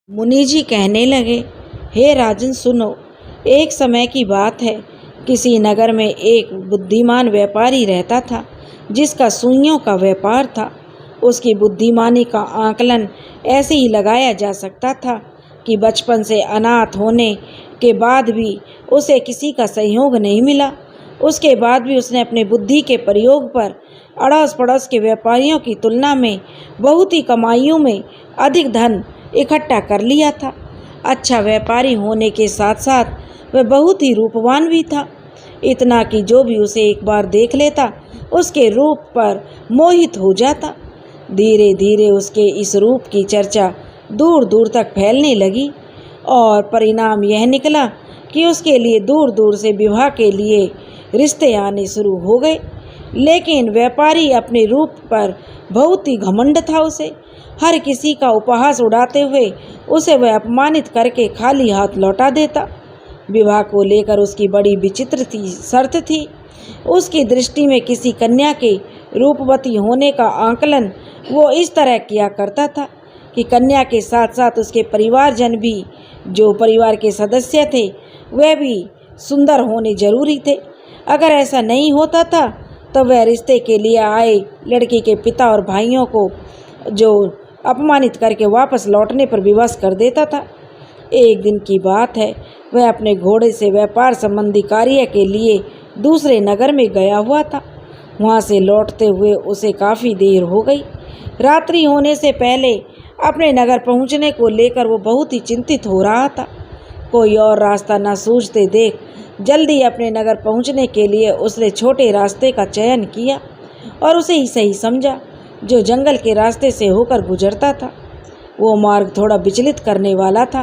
मुनि जी कहने लगे, हे राजन सुनो, एक समय की बात है। किसी नगर में एक बुद्धिमान व्यापारी रहता था, जिसका सुइयों का व्यापार था। उसकी बुद्धिमानी का आकलन ऐसे ही लगाया जा सकता था कि बचपन से अनाथ होने के बाद भी उसे किसी का सहयोग नहीं मिला। उसके बाद भी उसने अपने बुद्धि के प्रयोग पर अड़ोस पड़ोस के व्यापारियों की तुलना में बहुत ही कमाइयों में अधिक धन इकट्ठा कर लिया था। अच्छा व्यापारी होने के साथ साथ वह बहुत ही रूपवान भी था, इतना कि जो भी उसे एक बार देख लेता उसके रूप पर मोहित हो जाता। धीरे धीरे उसके इस रूप की चर्चा दूर दूर तक फैलने लगी और परिणाम यह निकला कि उसके लिए दूर दूर से विवाह के लिए रिश्ते आने शुरू हो गए। लेकिन व्यापारी अपने रूप पर बहुत ही घमंड था। उसे हर किसी का उपहास उड़ाते हुए उसे वह अपमानित करके खाली हाथ लौटा देता। विवाह को लेकर उसकी बड़ी विचित्र शर्त थी। उसकी दृष्टि में किसी कन्या के रूपवती होने का आकलन वो इस तरह किया करता था कि कन्या के साथ साथ उसके परिवारजन भी, जो परिवार के सदस्य थे, वह भी सुंदर होने जरूरी थे। अगर ऐसा नहीं होता था तो वह रिश्ते के लिए आए लड़की के पिता और भाइयों को जो अपमानित करके वापस लौटने पर विवश कर देता था। एक दिन की बात है, वह अपने घोड़े से व्यापार संबंधी कार्य के लिए दूसरे नगर में गया हुआ था। वहां से लौटते हुए उसे काफ़ी देर हो गई। रात्रि होने से पहले अपने नगर पहुंचने को लेकर वो बहुत ही चिंतित हो रहा था। कोई और रास्ता न सूझते देख जल्दी अपने नगर पहुंचने के लिए उसने छोटे रास्ते का चयन किया और उसे ही सही समझा, जो जंगल के रास्ते से होकर गुजरता था। वो मार्ग थोड़ा विचलित करने वाला था,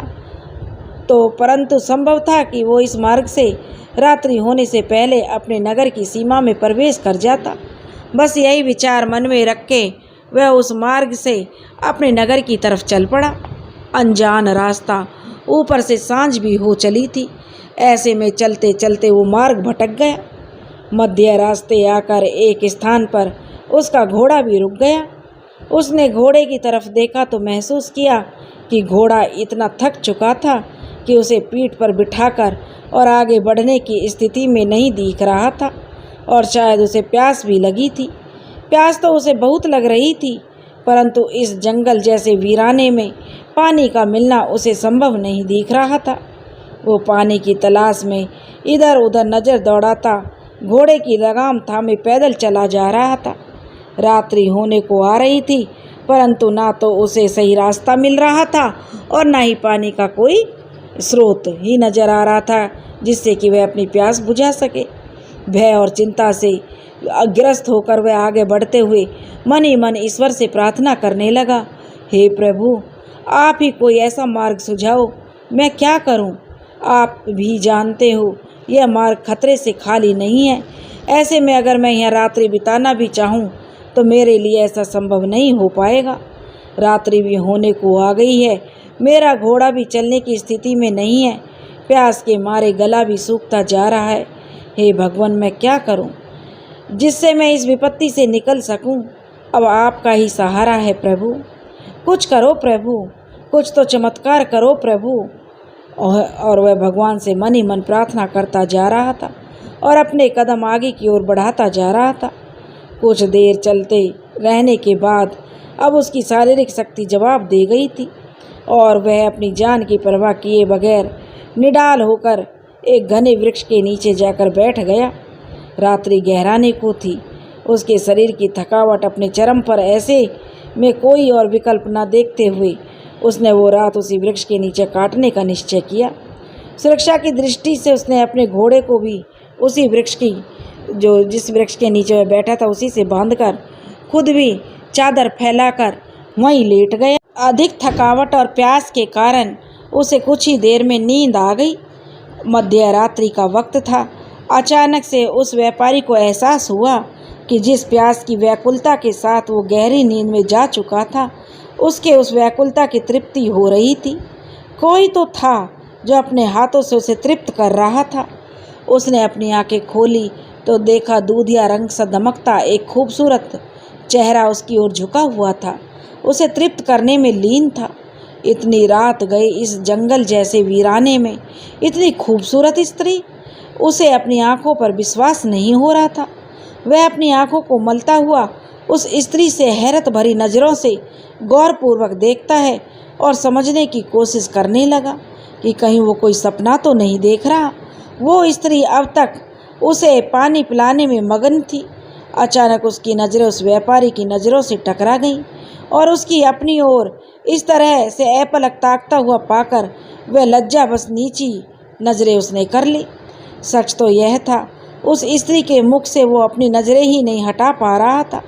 तो परंतु संभव था कि वो इस मार्ग से रात्रि होने से पहले अपने नगर की सीमा में प्रवेश कर जाता। बस यही विचार मन में रख के वह उस मार्ग से अपने नगर की तरफ चल पड़ा। अनजान रास्ता, ऊपर से सांझ भी हो चली थी। ऐसे में चलते चलते वो मार्ग भटक गया। मध्य रास्ते आकर एक स्थान पर उसका घोड़ा भी रुक गया। उसने घोड़े की तरफ देखा तो महसूस किया कि घोड़ा इतना थक चुका था कि उसे पीठ पर बिठाकर और आगे बढ़ने की स्थिति में नहीं दिख रहा था, और शायद उसे प्यास भी लगी थी। प्यास तो उसे बहुत लग रही थी, परंतु इस जंगल जैसे वीराने में पानी का मिलना उसे संभव नहीं दिख रहा था। वो पानी की तलाश में इधर उधर नज़र दौड़ाता घोड़े की लगाम थामे पैदल चला जा रहा था। रात्रि होने को आ रही थी, परंतु ना तो उसे सही रास्ता मिल रहा था और ना ही पानी का कोई स्रोत ही नजर आ रहा था जिससे कि वह अपनी प्यास बुझा सके। भय और चिंता से ग्रस्त होकर वह आगे बढ़ते हुए मन ही मन ईश्वर से प्रार्थना करने लगा, हे प्रभु, आप ही कोई ऐसा मार्ग सुझाओ, मैं क्या करूं? आप भी जानते हो यह मार्ग खतरे से खाली नहीं है। ऐसे में अगर मैं यहाँ रात्रि बिताना भी चाहूँ तो मेरे लिए ऐसा संभव नहीं हो पाएगा। रात्रि भी होने को आ गई है, मेरा घोड़ा भी चलने की स्थिति में नहीं है, प्यास के मारे गला भी सूखता जा रहा है। हे भगवान, मैं क्या करूं जिससे मैं इस विपत्ति से निकल सकूं? अब आपका ही सहारा है प्रभु। कुछ करो प्रभु, कुछ तो चमत्कार करो प्रभु। और वह भगवान से मन ही मन प्रार्थना करता जा रहा था और अपने कदम आगे की ओर बढ़ाता जा रहा था। कुछ देर चलते रहने के बाद अब उसकी शारीरिक शक्ति जवाब दे गई थी और वह अपनी जान की परवाह किए बगैर निडाल होकर एक घने वृक्ष के नीचे जाकर बैठ गया। रात्रि गहराने को थी। उसके शरीर की थकावट अपने चरम पर, ऐसे में कोई और विकल्प न देखते हुए उसने वो रात उसी वृक्ष के नीचे काटने का निश्चय किया। सुरक्षा की दृष्टि से उसने अपने घोड़े को भी उसी वृक्ष की, जिस वृक्ष के नीचे वह बैठा था, उसी से बांधकर खुद भी चादर फैलाकर वहीं लेट गया। अधिक थकावट और प्यास के कारण उसे कुछ ही देर में नींद आ गई। मध्य रात्रि का वक्त था। अचानक से उस व्यापारी को एहसास हुआ कि जिस प्यास की व्याकुलता के साथ वो गहरी नींद में जा चुका था, उसके उस व्याकुलता की तृप्ति हो रही थी। कोई तो था जो अपने हाथों से उसे तृप्त कर रहा था। उसने अपनी आंखें खोली तो देखा दूधिया रंग सा दमकता एक खूबसूरत चेहरा उसकी ओर झुका हुआ था, उसे तृप्त करने में लीन था। इतनी रात गए इस जंगल जैसे वीराने में इतनी खूबसूरत स्त्री, उसे अपनी आंखों पर विश्वास नहीं हो रहा था। वह अपनी आंखों को मलता हुआ उस स्त्री से हैरत भरी नज़रों से गौरपूर्वक देखता है और समझने की कोशिश करने लगा कि कहीं वो कोई सपना तो नहीं देख रहा। वो स्त्री अब तक उसे पानी पिलाने में मगन थी। अचानक उसकी नज़रें उस व्यापारी की नज़रों से टकरा गईं और उसकी अपनी ओर इस तरह से अपलक ताकता हुआ पाकर वह लज्जावश नीची नज़रें उसने कर ली। सच तो यह था, उस स्त्री के मुख से वो अपनी नज़रें ही नहीं हटा पा रहा था।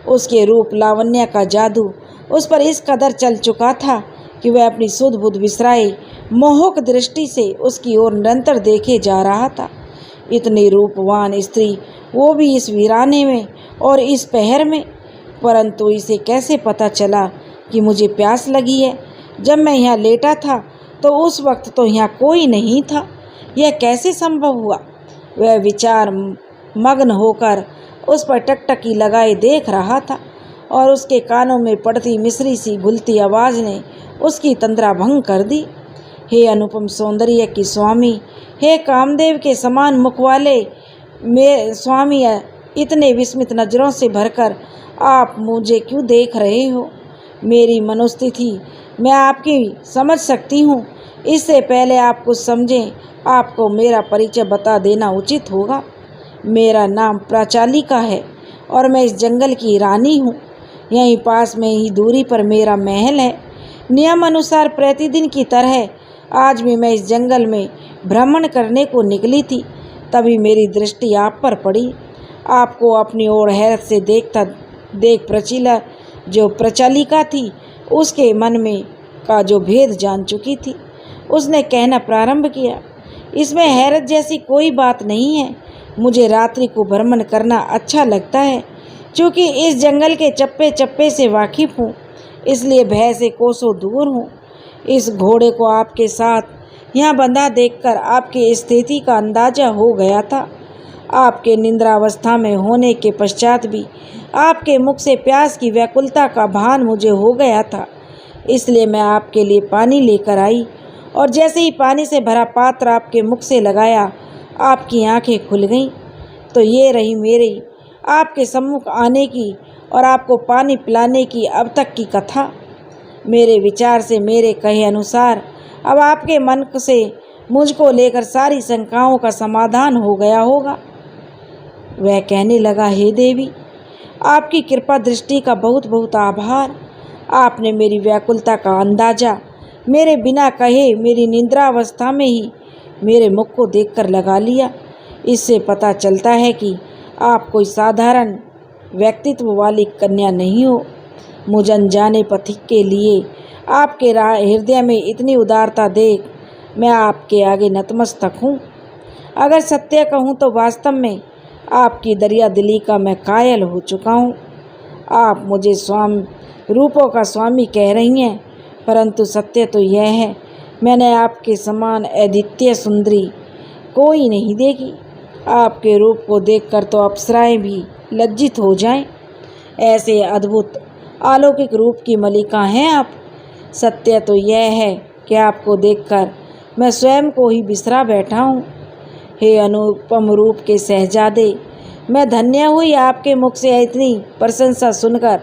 उसके रूप लावण्य का जादू उस पर इस कदर चल चुका था कि वह अपनी सुध बुध बिसराए मोहक दृष्टि से उसकी ओर निरंतर देखे जा रहा था। इतनी रूपवान स्त्री, वो भी इस वीराने में और इस पहर में। परंतु इसे कैसे पता चला कि मुझे प्यास लगी है? जब मैं यहाँ लेटा था तो उस वक्त तो यहाँ कोई नहीं था। यह कैसे संभव हुआ? वह विचार मग्न होकर उस पर टकटकी लगाए देख रहा था और उसके कानों में पड़ती मिश्री सी घुलती आवाज़ ने उसकी तंद्रा भंग कर दी। हे अनुपम सौंदर्य की स्वामी, हे कामदेव के समान मुख वाले मेरे स्वामी, इतने विस्मित नज़रों से भरकर आप मुझे क्यों देख रहे हो? मेरी मनोस्थिति मैं आपकी समझ सकती हूँ। इससे पहले आप कुछ समझें, आपको मेरा परिचय बता देना उचित होगा। मेरा नाम प्राचालिका है और मैं इस जंगल की रानी हूँ। यहीं पास में ही दूरी पर मेरा महल है। नियम अनुसार प्रतिदिन की तरह आज भी मैं इस जंगल में भ्रमण करने को निकली थी, तभी मेरी दृष्टि आप पर पड़ी। आपको अपनी ओर हैरत से देख प्रचालिका थी, उसके मन में का जो भेद जान चुकी थी, उसने कहना प्रारंभ किया, इसमें हैरत जैसी कोई बात नहीं है। मुझे रात्रि को भ्रमण करना अच्छा लगता है, क्योंकि इस जंगल के चप्पे चप्पे से वाकिफ़ हूँ, इसलिए भय से कोसों दूर हूँ। इस घोड़े को आपके साथ यहाँ बंधा देखकर आपकी स्थिति का अंदाजा हो गया था। आपके निद्रावस्था में होने के पश्चात भी आपके मुख से प्यास की व्याकुलता का भान मुझे हो गया था, इसलिए मैं आपके लिए पानी लेकर आई और जैसे ही पानी से भरा पात्र आपके मुख से लगाया, आपकी आंखें खुल गईं। तो ये रही मेरी आपके सम्मुख आने की और आपको पानी पिलाने की अब तक की कथा। मेरे विचार से मेरे कहे अनुसार अब आपके मन से मुझको लेकर सारी शंकाओं का समाधान हो गया होगा। वह कहने लगा, हे देवी, आपकी कृपा दृष्टि का बहुत बहुत आभार। आपने मेरी व्याकुलता का अंदाजा मेरे बिना कहे मेरी निद्रावस्था में ही मेरे मुख को देखकर लगा लिया। इससे पता चलता है कि आप कोई साधारण व्यक्तित्व वाली कन्या नहीं हो। मुझ अनजाने पथिक के लिए आपके हृदय में इतनी उदारता देख मैं आपके आगे नतमस्तक हूँ। अगर सत्य कहूँ तो वास्तव में आपकी दरिया दिली का मैं कायल हो चुका हूँ। आप मुझे रूपों का स्वामी कह रही हैं, परंतु सत्य तो यह है, मैंने आपके समान अद्वितीय सुंदरी कोई नहीं देखी। आपके रूप को देखकर तो अप्सराएं भी लज्जित हो जाएं। ऐसे अद्भुत अलौकिक रूप की मलिका हैं आप। सत्य तो यह है कि आपको देखकर मैं स्वयं को ही बिसरा बैठा हूँ। हे अनुपम रूप के शहजादे, मैं धन्य हुई आपके मुख से इतनी प्रशंसा सुनकर,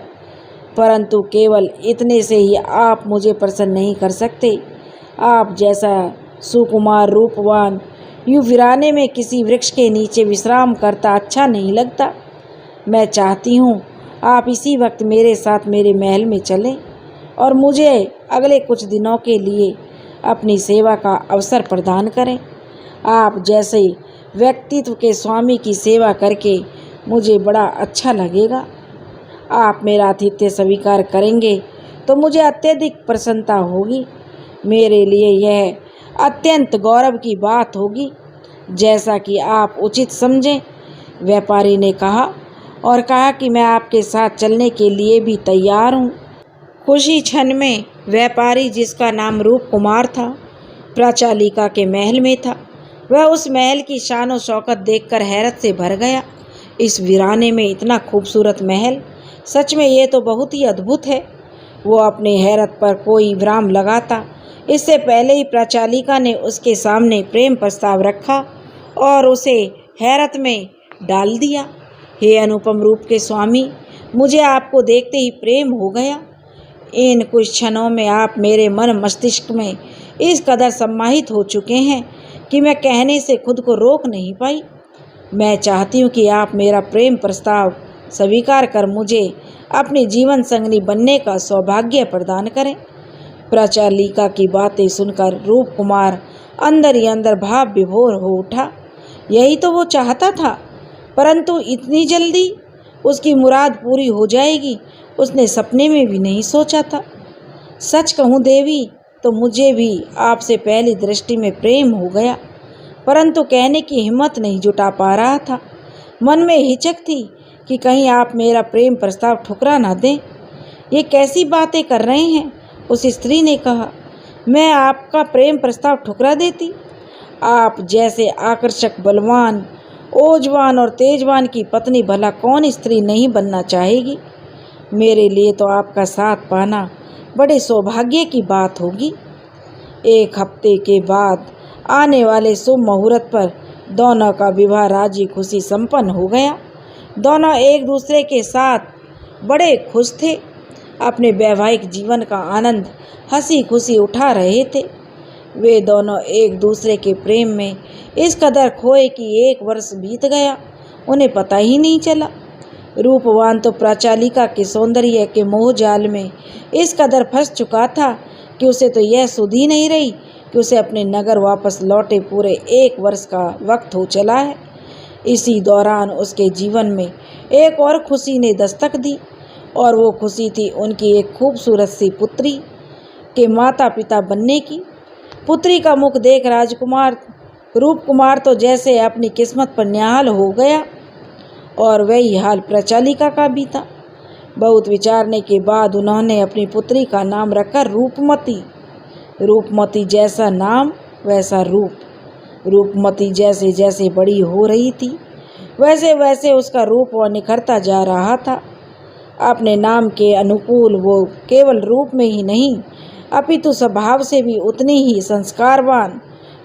परंतु केवल इतने से ही आप मुझे प्रसन्न नहीं कर सकते। आप जैसा सुकुमार रूपवान यूँ वीराने में किसी वृक्ष के नीचे विश्राम करता अच्छा नहीं लगता। मैं चाहती हूँ आप इसी वक्त मेरे साथ मेरे महल में चलें और मुझे अगले कुछ दिनों के लिए अपनी सेवा का अवसर प्रदान करें। आप जैसे व्यक्तित्व के स्वामी की सेवा करके मुझे बड़ा अच्छा लगेगा। आप मेरा आतिथ्य स्वीकार करेंगे तो मुझे अत्यधिक प्रसन्नता होगी। मेरे लिए यह अत्यंत गौरव की बात होगी, जैसा कि आप उचित समझें। व्यापारी ने कहा और कहा कि मैं आपके साथ चलने के लिए भी तैयार हूँ। खुशी क्षण में व्यापारी, जिसका नाम रूप कुमार था, प्राचालिका के महल में था। वह उस महल की शान और शौकत देखकर हैरत से भर गया। इस वीराने में इतना खूबसूरत महल, सच में ये तो बहुत ही अद्भुत है। वो अपनी हैरत पर कोई विराम लगाता इससे पहले ही प्रचालिका ने उसके सामने प्रेम प्रस्ताव रखा और उसे हैरत में डाल दिया। हे अनुपम रूप के स्वामी, मुझे आपको देखते ही प्रेम हो गया। इन कुछ क्षणों में आप मेरे मन मस्तिष्क में इस कदर सम्माहित हो चुके हैं कि मैं कहने से खुद को रोक नहीं पाई। मैं चाहती हूँ कि आप मेरा प्रेम प्रस्ताव स्वीकार कर मुझे अपनी जीवन संगनी बनने का सौभाग्य प्रदान करें। प्रचालिका की बातें सुनकर रूप कुमार अंदर ही अंदर भाव विभोर हो उठा। यही तो वो चाहता था, परंतु इतनी जल्दी उसकी मुराद पूरी हो जाएगी उसने सपने में भी नहीं सोचा था। सच कहूँ देवी, तो मुझे भी आपसे पहली दृष्टि में प्रेम हो गया, परंतु कहने की हिम्मत नहीं जुटा पा रहा था। मन में हिचक थी कि कहीं आप मेरा प्रेम प्रस्ताव ठुकरा ना दें। ये कैसी बातें कर रहे हैं, उस स्त्री ने कहा। मैं आपका प्रेम प्रस्ताव ठुकरा देती? आप जैसे आकर्षक, बलवान, ओजवान और तेजवान की पत्नी भला कौन स्त्री नहीं बनना चाहेगी। मेरे लिए तो आपका साथ पाना बड़े सौभाग्य की बात होगी। 1 हफ्ते के बाद आने वाले शुभ मुहूर्त पर दोनों का विवाह राजी खुशी संपन्न हो गया। दोनों एक दूसरे के साथ बड़े खुश थे, अपने वैवाहिक जीवन का आनंद हंसी खुशी उठा रहे थे। वे दोनों एक दूसरे के प्रेम में इस कदर खोए कि 1 वर्ष बीत गया, उन्हें पता ही नहीं चला। रूपवान तो प्रचालिका के सौंदर्य के मोह जाल में इस कदर फंस चुका था कि उसे तो यह सुध ही नहीं रही कि उसे अपने नगर वापस लौटे पूरे 1 वर्ष का वक्त हो चला है। इसी दौरान उसके जीवन में एक और खुशी ने दस्तक दी, और वो खुशी थी उनकी एक खूबसूरत सी पुत्री के माता पिता बनने की। पुत्री का मुख देख राजकुमार रूप कुमार तो जैसे अपनी किस्मत पर निहाल हो गया, और वही हाल प्रचालिका का भी था। बहुत विचारने के बाद उन्होंने अपनी पुत्री का नाम रखा रूपमती। रूपमती जैसा नाम वैसा रूप। रूपमती जैसे जैसे बड़ी हो रही थी वैसे वैसे उसका रूप और निखरता जा रहा था। अपने नाम के अनुकूल वो केवल रूप में ही नहीं अपितु स्वभाव से भी उतनी ही संस्कारवान,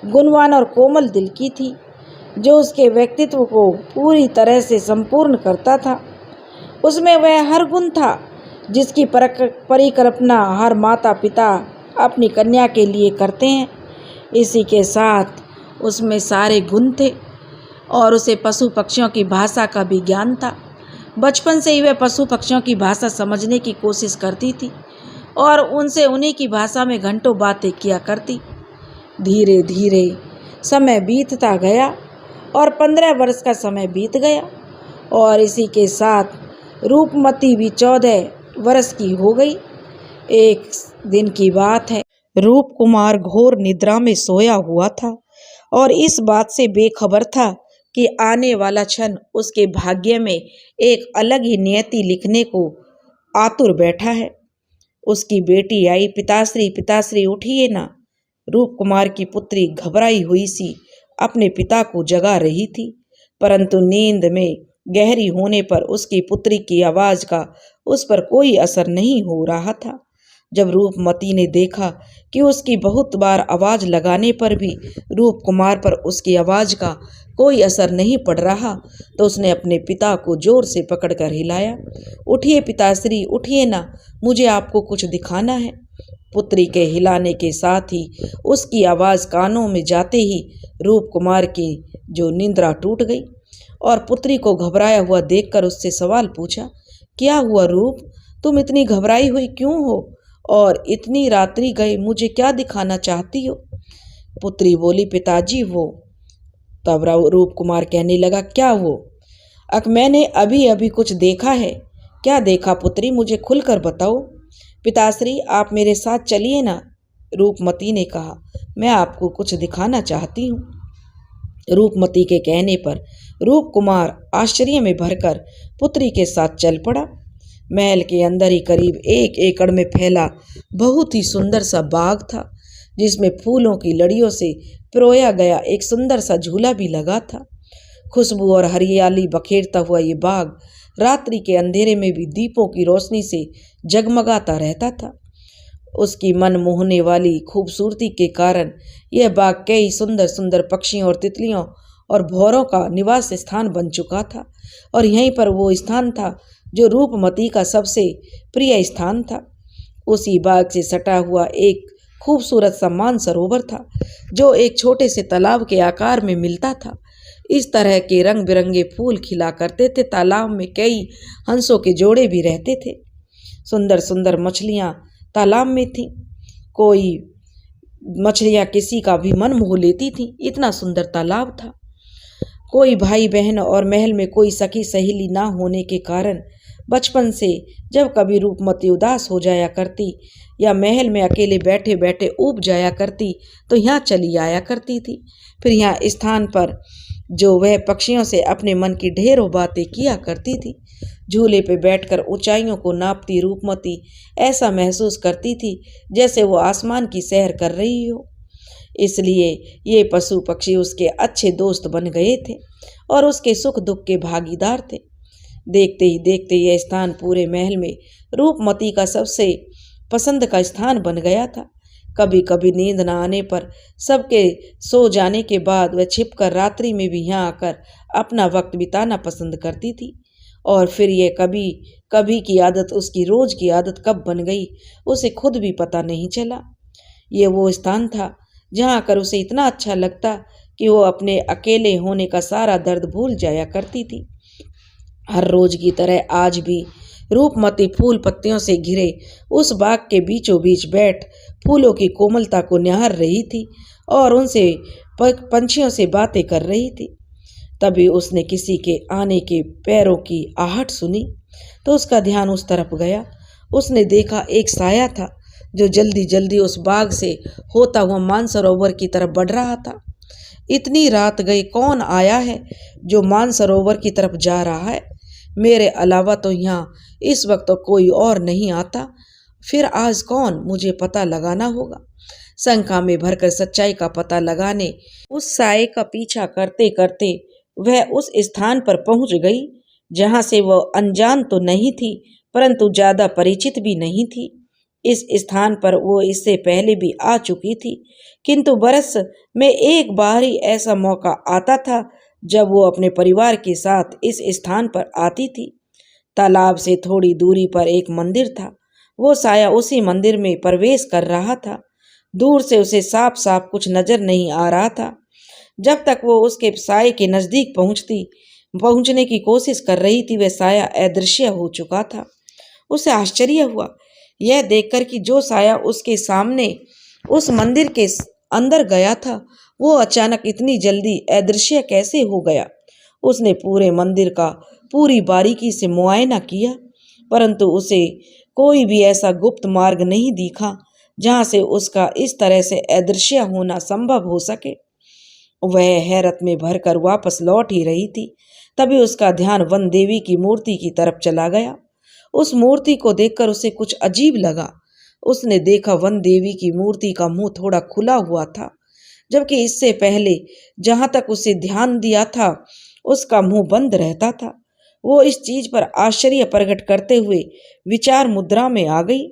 गुणवान और कोमल दिल की थी, जो उसके व्यक्तित्व को पूरी तरह से संपूर्ण करता था। उसमें वह हर गुण था जिसकी परिकल्पना हर माता पिता अपनी कन्या के लिए करते हैं। इसी के साथ उसमें सारे गुण थे, और उसे पशु पक्षियों की भाषा का भी ज्ञान था। बचपन से ही वह पशु पक्षियों की भाषा समझने की कोशिश करती थी और उनसे उन्हीं की भाषा में घंटों बातें किया करती। धीरे धीरे समय बीतता गया और 15 वर्ष का समय बीत गया, और इसी के साथ रूपमती भी 14 वर्ष की हो गई। एक दिन की बात है, रूप कुमार घोर निद्रा में सोया हुआ था और इस बात से बेखबर था कि आने वाला क्षण उसके भाग्य में एक अलग ही नियति लिखने को आतुर बैठा है। उसकी बेटी आई, पिताश्री पिताश्री उठिए ना। रूप कुमार की पुत्री घबराई हुई सी अपने पिता को जगा रही थी, परंतु नींद में गहरी होने पर उसकी पुत्री की आवाज का उस पर कोई असर नहीं हो रहा था। जब रूपमती ने देखा कि उसकी बहुत बार आवाज लगाने पर भी रूप कुमार पर उसकी आवाज का कोई असर नहीं पड़ रहा, तो उसने अपने पिता को जोर से पकड़कर हिलाया। उठिए पिताश्री, उठिए ना, मुझे आपको कुछ दिखाना है। पुत्री के हिलाने के साथ ही उसकी आवाज कानों में जाते ही रूप कुमार की जो निंद्रा टूट गई और पुत्री को घबराया हुआ देखकर उससे सवाल पूछा, क्या हुआ रूप, तुम इतनी घबराई हुई क्यों हो और इतनी रात्रि गए मुझे क्या दिखाना चाहती हो? पुत्री बोली, पिताजी वो। तब रूप कुमार कहने लगा, क्या वो? मैंने अभी अभी कुछ देखा है। क्या देखा पुत्री, मुझे खुलकर बताओ। पिताश्री आप मेरे साथ चलिए ना, रूपमती ने कहा, मैं आपको कुछ दिखाना चाहती हूँ। रूपमती के कहने पर रूप कुमार आश्चर्य में भरकर पुत्री के साथ चल पड़ा। महल के अंदर ही करीब 1 एकड़ में फैला बहुत ही सुंदर सा बाग था, जिसमें फूलों की लड़ियों से पिरोया गया एक सुंदर सा झूला भी लगा था। खुशबू और हरियाली बखेरता हुआ ये बाग रात्रि के अंधेरे में भी दीपों की रोशनी से जगमगाता रहता था। उसकी मन मोहने वाली खूबसूरती के कारण यह बाग कई सुंदर सुंदर पक्षियों और तितलियों और भौरों का निवास स्थान बन चुका था, और यहीं पर वो स्थान था जो रूपमती का सबसे प्रिय स्थान था। उसी बाग से सटा हुआ एक खूबसूरत सा मानसरोवर था, जो एक छोटे से तालाब के आकार में मिलता था। इस तरह के रंग बिरंगे फूल खिला करते थे। तालाब में कई हंसों के जोड़े भी रहते थे। सुंदर सुंदर मछलियां तालाब में थीं। कोई मछलियां किसी का भी मन मोह लेती थीं, इतना सुंदर तालाब था। कोई भाई बहन और महल में कोई सखी सहेली ना होने के कारण बचपन से जब कभी रूपमती उदास हो जाया करती या महल में अकेले बैठे बैठे ऊब जाया करती तो यहाँ चली आया करती थी। फिर यहाँ स्थान पर जो वह पक्षियों से अपने मन की ढेरों बातें किया करती थी। झूले पे बैठकर ऊंचाइयों को नापती रूपमती ऐसा महसूस करती थी जैसे वो आसमान की सैर कर रही हो। इसलिए ये पशु पक्षी उसके अच्छे दोस्त बन गए थे और उसके सुख दुख के भागीदार थे। देखते ही देखते यह स्थान पूरे महल में रूपमती का सबसे पसंद का स्थान बन गया था। कभी कभी नींद न आने पर सबके सो जाने के बाद वह छिपकर रात्रि में भी यहाँ आकर अपना वक्त बिताना पसंद करती थी। और फिर ये कभी कभी की आदत उसकी रोज की आदत कब बन गई उसे खुद भी पता नहीं चला। ये वो स्थान था जहाँ आकर उसे इतना अच्छा लगता कि वो अपने अकेले होने का सारा दर्द भूल जाया करती थी। हर रोज की तरह आज भी रूपमती फूल पत्तियों से घिरे उस बाग के बीचों बीच बैठ फूलों की कोमलता को निहार रही थी और उनसे पंछियों से बातें कर रही थी। तभी उसने किसी के आने के पैरों की आहट सुनी तो उसका ध्यान उस तरफ गया। उसने देखा एक साया था जो जल्दी जल्दी उस बाग से होता हुआ मानसरोवर की तरफ बढ़ रहा था। इतनी रात गई, कौन आया है जो मानसरोवर की तरफ जा रहा है? मेरे अलावा तो यहाँ इस वक्त तो कोई और नहीं आता। फिर आज कौन? मुझे पता लगाना होगा। शंका में भरकर सच्चाई का पता लगाने उस साये का पीछा करते करते वह उस स्थान पर पहुंच गई जहां से वह अनजान तो नहीं थी परंतु ज्यादा परिचित भी नहीं थी। इस स्थान पर वो इससे पहले भी आ चुकी थी, किंतु बरस में एक बार ही ऐसा मौका आता था जब वो अपने परिवार के साथ इस स्थान पर आती थी। तालाब से थोड़ी दूरी पर एक मंदिर था। वो साया उसी मंदिर में प्रवेश कर रहा था। दूर से उसे साफ साफ कुछ नजर नहीं आ रहा था। जब तक वो उसके साये के नजदीक पहुंचने की कोशिश कर रही थी, वह साया अदृश्य हो चुका था। उसे आश्चर्य हुआ यह देखकर कि जो साया उसके सामने उस मंदिर के अंदर गया था वो अचानक इतनी जल्दी अदृश्य कैसे हो गया। उसने पूरे मंदिर का पूरी बारीकी से मुआयना किया, परंतु उसे कोई भी ऐसा गुप्त मार्ग नहीं दिखा जहां से उसका इस तरह से अदृश्य होना संभव हो सके। वह हैरत में भरकर वापस लौट ही रही थी, तभी उसका ध्यान वन देवी की मूर्ति की तरफ चला गया। उस मूर्ति को देखकर उसे कुछ अजीब लगा। उसने देखा वन देवी की मूर्ति का मुंह थोड़ा खुला हुआ था, जबकि इससे पहले जहां तक उसे ध्यान दिया था उसका मुंह बंद रहता था। वो इस चीज पर आश्चर्य प्रकट करते हुए विचार मुद्रा में आ गई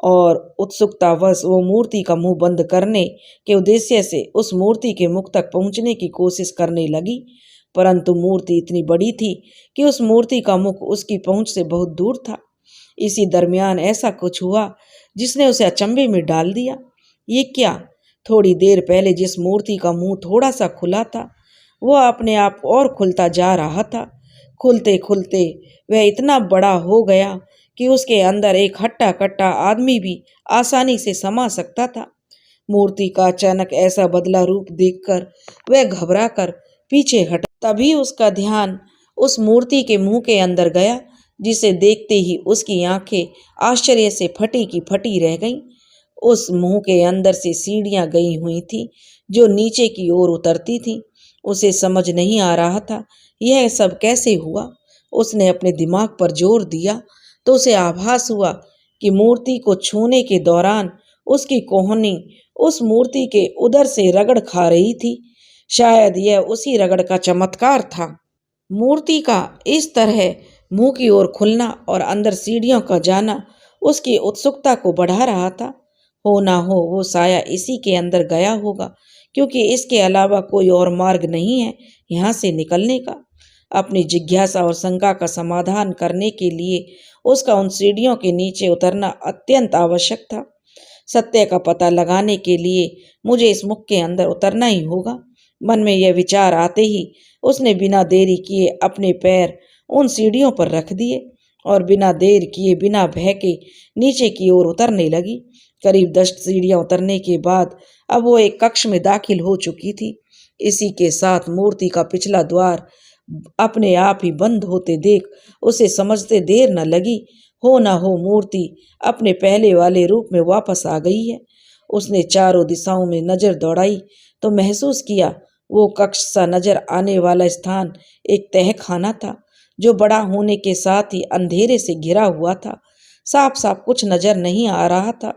और उत्सुकतावश वो मूर्ति का मुंह बंद करने के उद्देश्य से उस मूर्ति के मुख तक पहुंचने की कोशिश करने लगी, परंतु मूर्ति इतनी बड़ी थी कि उस मूर्ति का मुख उसकी पहुंच से बहुत दूर था। इसी दरमियान ऐसा कुछ हुआ जिसने उसे अचंभे में डाल दिया। ये क्या? थोड़ी देर पहले जिस मूर्ति का मुंह थोड़ा सा खुला था वह अपने आप और खुलता जा रहा था। खुलते खुलते वह इतना बड़ा हो गया कि उसके अंदर एक हट्टा कट्टा आदमी भी आसानी से समा सकता था। मूर्ति का अचानक ऐसा बदला रूप देखकर वह घबरा कर पीछे हटा। तभी उसका ध्यान उस मूर्ति के मुंह के अंदर गया, जिसे देखते ही उसकी आंखें आश्चर्य से फटी की फटी रह गईं। उस मुंह के अंदर से सीढ़ियां गई हुई थी जो नीचे की ओर उतरती थीं। उसे समझ नहीं आ रहा था यह सब कैसे हुआ। उसने अपने दिमाग पर जोर दिया तो उसे आभास हुआ कि मूर्ति को छूने के दौरान उसकी कोहनी उस मूर्ति के उदर से रगड़ खा रही थी। शायद यह उसी रगड़ का चमत्कार था। मूर्ति का इस तरह मुंह की ओर खुलना और अंदर सीढ़ियों का जाना उसकी उत्सुकता को बढ़ा रहा था। हो ना हो वो साया इसी के अंदर गया होगा, क्योंकि इसके अलावा कोई और मार्ग नहीं है यहाँ से निकलने का। अपनी जिज्ञासा और शंका का समाधान करने के लिए उसका उन सीढ़ियों के नीचे उतरना अत्यंत आवश्यक था। सत्य का पता लगाने के लिए मुझे इस मुख के अंदर उतरना ही होगा। मन में यह विचार आते ही उसने बिना देरी किए अपने पैर उन सीढ़ियों पर रख दिए और बिना देर किए बिना भय के नीचे की ओर उतरने लगी। करीब 10 सीढ़ियां उतरने के बाद अब वो एक कक्ष में दाखिल हो चुकी थी। इसी के साथ मूर्ति का पिछला द्वार अपने आप ही बंद होते देख उसे समझते देर न लगी। हो ना हो मूर्ति अपने पहले वाले रूप में वापस आ गई है। उसने चारों दिशाओं में नजर दौड़ाई तो महसूस किया वो कक्ष सा नजर आने वाला स्थान एक तहखाना था, जो बड़ा होने के साथ ही अंधेरे से घिरा हुआ था। साफ साफ कुछ नजर नहीं आ रहा था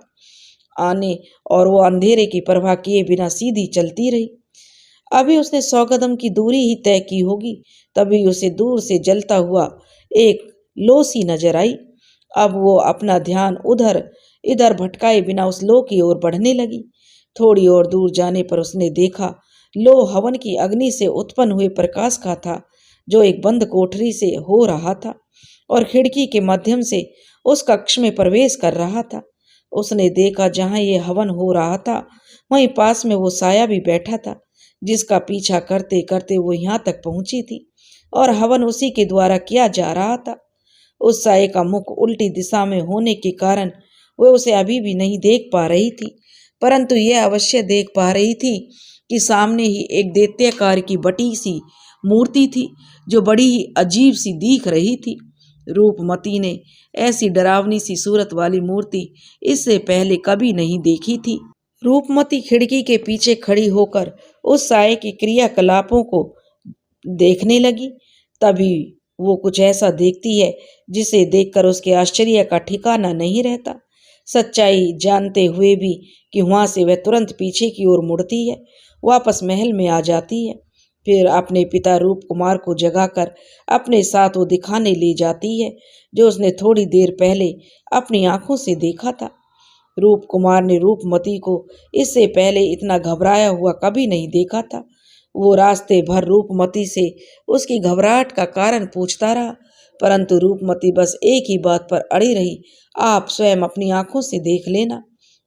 आने, और वो अंधेरे की परवाह किए बिना सीधी चलती रही। अभी उसने 100 कदम की दूरी ही तय की होगी, तभी उसे दूर से जलता हुआ एक लोसी नजर आई। अब वो अपना ध्यान उधर इधर भटकाए बिना उस लो की ओर बढ़ने लगी। थोड़ी और दूर जाने पर उसने देखा लो हवन की अग्नि से उत्पन्न हुए प्रकाश का था, जो एक बंद कोठरी से हो रहा था और खिड़की के माध्यम से उस कक्ष में प्रवेश कर रहा था। उसने देखा जहां ये हवन हो रहा था वहीं पास में वो साया भी बैठा था, जिसका पीछा करते करते वो यहाँ तक पहुंची थी और हवन उसी के द्वारा किया जा रहा था। उस साये का मुख उल्टी दिशा में होने के कारण वह उसे अभी भी नहीं देख पा रही थी, परंतु यह अवश्य देख पा रही थी कि सामने ही एक दैत्याकार की बटी सी मूर्ति थी, जो बड़ी ही अजीब सी दिख रही थी। रूपमती ने ऐसी डरावनी सी सूरत वाली मूर्ति इससे पहले कभी नहीं देखी थी। रूपमती खिड़की के पीछे खड़ी होकर उस साये के क्रियाकलापों को देखने लगी। तभी वो कुछ ऐसा देखती है जिसे देखकर उसके आश्चर्य का ठिकाना नहीं रहता। सच्चाई जानते हुए भी कि वहां से वह तुरंत पीछे की ओर मुड़ती है, वापस महल में आ जाती है। फिर अपने पिता रूप कुमार को जगाकर अपने साथ वो दिखाने ले जाती है जो उसने थोड़ी देर पहले अपनी आंखों से देखा था। रूप कुमार ने रूपमती को इससे पहले इतना घबराया हुआ कभी नहीं देखा था। वो रास्ते भर रूपमती से उसकी घबराहट का कारण पूछता रहा, परंतु रूपमती बस एक ही बात पर अड़ी रही, आप स्वयं अपनी आंखों से देख लेना।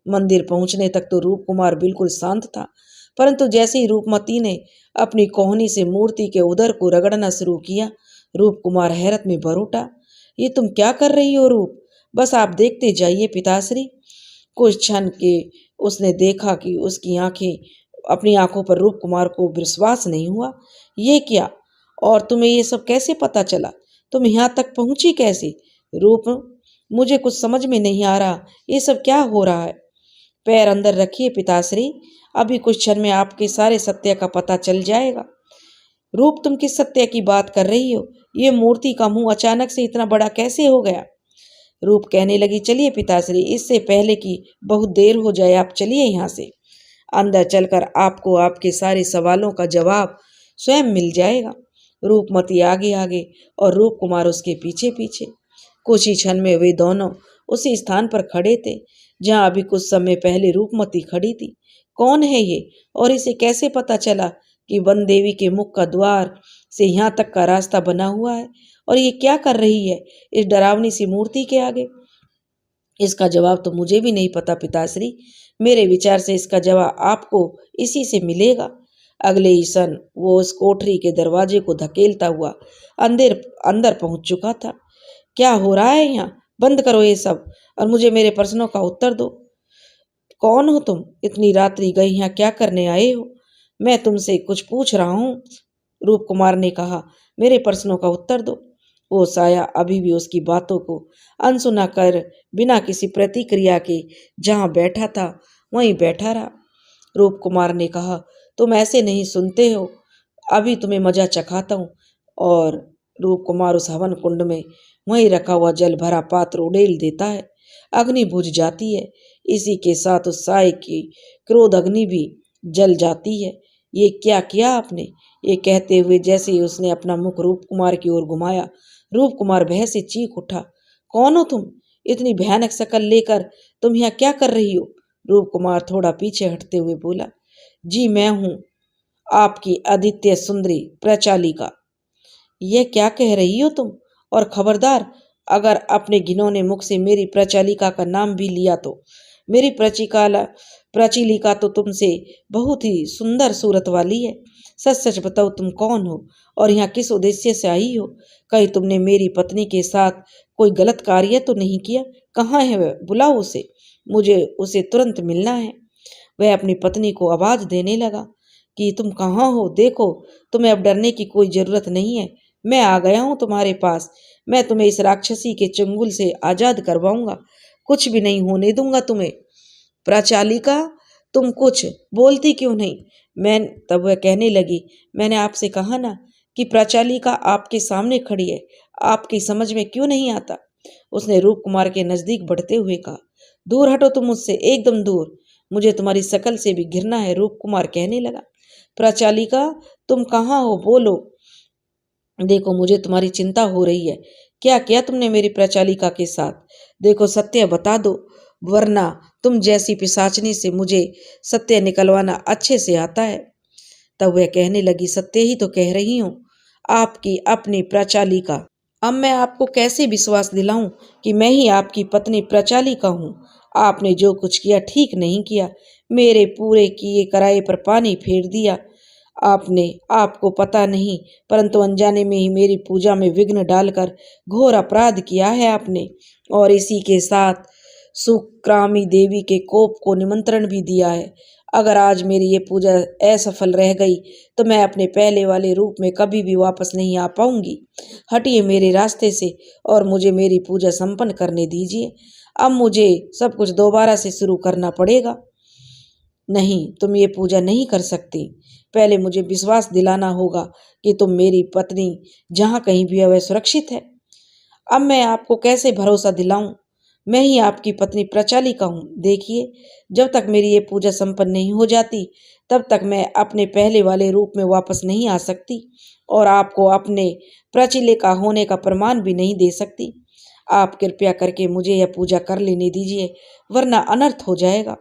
मंदिर पहुंचने तक तो रूप कुमार बिल्कुल शांत था, परंतु जैसे ही रूपमती ने अपनी कोहनी से मूर्ति के उदर को रगड़ना शुरू किया, रूप कुमार हैरत में भर उठा। ये तुम क्या कर रही हो रूप? बस आप देखते जाइए पिताश्री। कुछ क्षण के उसने देखा कि उसकी आंखें अपनी आंखों पर रूप कुमार को विश्वास नहीं हुआ। ये क्या? और तुम्हें ये सब कैसे पता चला? तुम यहाँ तक पहुंची कैसे? रूप, मुझे कुछ समझ में नहीं आ रहा, ये सब क्या हो रहा है? पैर अंदर रखिए पिताश्री, अभी कुछ क्षण में आपके सारे सत्य का पता चल जाएगा। रूप, तुम किस सत्य की बात कर रही हो? ये मूर्ति का मुंह अचानक से इतना बड़ा कैसे हो गया? रूप कहने लगी, चलिए पिताश्री, इससे पहले कि बहुत देर हो जाए आप चलिए यहाँ से। अंदर चलकर आपको आपके सारे सवालों का जवाब स्वयं मिल जाएगा। रूपमती आगे आगे और रूप कुमार उसके पीछे पीछे। कुछ ही क्षण में वे दोनों उसी स्थान पर खड़े थे जहाँ अभी कुछ समय पहले रूपमती खड़ी थी। कौन है ये और इसे कैसे पता चला कि वन देवी के मुख का द्वार से यहाँ तक का रास्ता बना हुआ है, और ये क्या कर रही है इस डरावनी सी मूर्ति के आगे? इसका जवाब तो मुझे भी नहीं पता पिताश्री। मेरे विचार से इसका जवाब आपको इसी से मिलेगा। अगले ही क्षण वो उस कोठरी के दरवाजे को धकेलता हुआ अंदर पहुंच चुका था। क्या हो रहा है यहाँ? बंद करो ये सब और मुझे मेरे प्रश्नों का उत्तर दो। कौन हो तुम? इतनी रात्रि गई यहाँ क्या करने आए हो? मैं तुमसे कुछ पूछ रहा हूँ, रूप कुमार ने कहा। मेरे प्रश्नों का उत्तर दो। वो साया अभी भी उसकी बातों को अनसुना कर बिना किसी प्रतिक्रिया के जहाँ बैठा था वहीं बैठा रहा। रूप कुमार ने कहा, तुम ऐसे नहीं सुनते हो, अभी तुम्हें मजा चखाता हूँ। और रूप कुमार उस हवन कुंड में वहीं रखा हुआ जल भरा पात्र उड़ेल देता है। अग्नि बुझ जाती है। इसी के साथ उस साय की क्रोध अग्नि भी जल जाती है। ये क्या किया आपने? ये कहते हुए जैसे ही उसने अपना मुख रूप कुमार की ओर घुमाया, रूप कुमार भय से चीख उठा। कौन हो तुम? इतनी भयानक शक्ल लेकर तुम यहाँ क्या कर रही हो? रूप कुमार थोड़ा पीछे हटते हुए बोला, जी मैं हूं आपकी आदित्य सुंदरी प्रचालिका। यह क्या कह रही हो तुम? और खबरदार, अगर अपने घिनौने मुख से मेरी प्रचालिका का नाम भी लिया तो। मेरी प्रचिलिका तो तुमसे बहुत ही सुंदर सूरत वाली है। सच सच बताओ तुम कौन हो और यहाँ किस उद्देश्य से आई हो? कहीं तुमने मेरी पत्नी के साथ कोई गलत कार्य तो नहीं किया? कहाँ है वह? बुलाओ उसे, मुझे उसे तुरंत मिलना है। वह अपनी पत्नी को आवाज देने लगा कि तुम कहाँ हो? देखो, तुम्हें अब डरने की कोई जरूरत नहीं है। मैं आ गया हूँ तुम्हारे पास। मैं तुम्हें इस राक्षसी के चंगुल से आजाद करवाऊंगा। कुछ भी नहीं होने दूंगा तुम्हें। प्रचालिका, तुम कुछ बोलती क्यों नहीं? मैं तब वह कहने लगी, मैंने आपसे कहा ना कि प्रचालिका आपके सामने खड़ी है, आपकी समझ में क्यों नहीं आता? उसने रूप कुमार के नजदीक बढ़ते हुए कहा। दूर हटो तुम मुझसे, एकदम दूर। मुझे तुम्हारी शकल से भी घृणा है, रूप कुमार कहने लगा। प्रचालिका, तुम कहाँ हो? बोलो। देखो, मुझे तुम्हारी चिंता हो रही है। क्या किया तुमने मेरी प्रचालिका के साथ? देखो, सत्य बता दो, वरना तुम जैसी पिशाचनी से मुझे सत्य निकलवाना अच्छे से आता है। तब वह कहने लगी, सत्य ही तो कह रही हूँ, आपकी अपनी प्रचालिका। अब मैं आपको कैसे विश्वास दिलाऊं कि मैं ही आपकी पत्नी प्रचालिका हूँ? आपने जो कुछ किया ठीक नहीं किया। मेरे पूरे किए कराए पर पानी फेर दिया आपने। आपको पता नहीं, परंतु अनजाने में ही मेरी पूजा में विघ्न डालकर घोर अपराध किया है आपने। और इसी के साथ सुक्रामी देवी के कोप को निमंत्रण भी दिया है। अगर आज मेरी ये पूजा असफल रह गई तो मैं अपने पहले वाले रूप में कभी भी वापस नहीं आ पाऊंगी। हटिए मेरे रास्ते से और मुझे मेरी पूजा संपन्न करने दीजिए। अब मुझे सब कुछ दोबारा से शुरू करना पड़ेगा। नहीं, तुम ये पूजा नहीं कर सकती। पहले मुझे विश्वास दिलाना होगा कि तुम मेरी पत्नी जहाँ कहीं भी है वह सुरक्षित है। अब मैं आपको कैसे भरोसा दिलाऊं? मैं ही आपकी पत्नी प्रचालिका हूँ। देखिए, जब तक मेरी ये पूजा संपन्न नहीं हो जाती तब तक मैं अपने पहले वाले रूप में वापस नहीं आ सकती और आपको अपने प्रचालिका होने का प्रमाण भी नहीं दे सकती। आप कृपया करके मुझे यह पूजा कर लेने दीजिए, वरना अनर्थ हो जाएगा।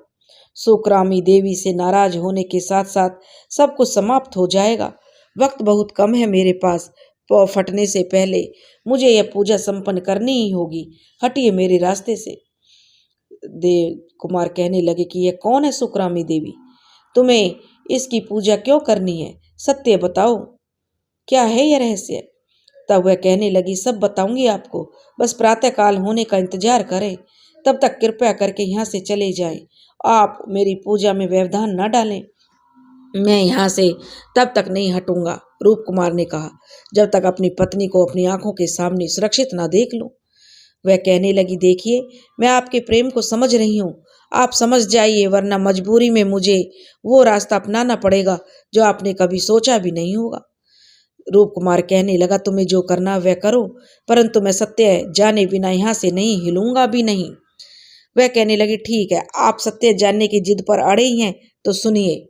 सुक्रामी देवी से नाराज होने के साथ साथ सब कुछ समाप्त हो जाएगा। वक्त बहुत कम है मेरे पास। पौ फटने से पहले मुझे यह पूजा संपन्न करनी ही होगी। हटिए मेरे रास्ते से। देव कुमार कहने लगे कि यह कौन है सुक्रामी देवी? तुम्हें इसकी पूजा क्यों करनी है? सत्य बताओ, क्या है यह रहस्य? तब वह कहने लगी, सब बताऊंगी आपको, बस प्रातः काल होने का इंतजार करें। तब तक कृपया करके यहाँ से चले जाएं। आप मेरी पूजा में व्यवधान न डालें। मैं यहाँ से तब तक नहीं हटूंगा, रूप कुमार ने कहा, जब तक अपनी पत्नी को अपनी आंखों के सामने सुरक्षित ना देख लूं। वह कहने लगी, देखिए, मैं आपके प्रेम को समझ रही हूँ। आप समझ जाइए, वरना मजबूरी में मुझे वो रास्ता अपनाना पड़ेगा जो आपने कभी सोचा भी नहीं होगा। रूप कुमार कहने लगा, तुम्हें जो करना वह करो, परंतु मैं सत्य जाने बिना यहाँ से नहीं हिलूंगा भी नहीं। वह कहने लगी, ठीक है, आप सत्य जानने की जिद पर अड़े ही हैं तो सुनिए।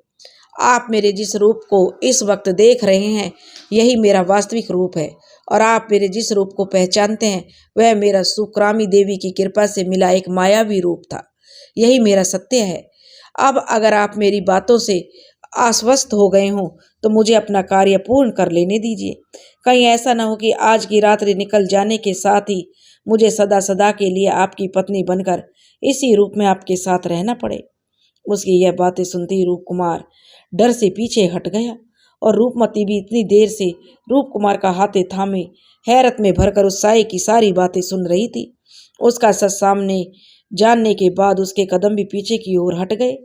आप मेरे जिस रूप को इस वक्त देख रहे हैं यही मेरा वास्तविक रूप है, और आप मेरे जिस रूप को पहचानते हैं वह मेरा सुक्रामी देवी की कृपा से मिला एक मायावी रूप था। यही मेरा सत्य है। अब अगर आप मेरी बातों से आश्वस्त हो गए हों तो मुझे अपना कार्य पूर्ण कर लेने दीजिए। कहीं ऐसा न हो कि आज की रात्रि निकल जाने के साथ ही मुझे सदा सदा के लिए आपकी पत्नी बनकर इसी रूप में आपके साथ रहना पड़े। उसकी यह बातें सुनते ही रूप कुमार डर से पीछे हट गया और रूपमती भी इतनी देर से रूप कुमार का हाथे थामे हैरत में भरकर उस साये की सारी बातें सुन रही थी। उसका सच सामने जानने के बाद उसके कदम भी पीछे की ओर हट गए।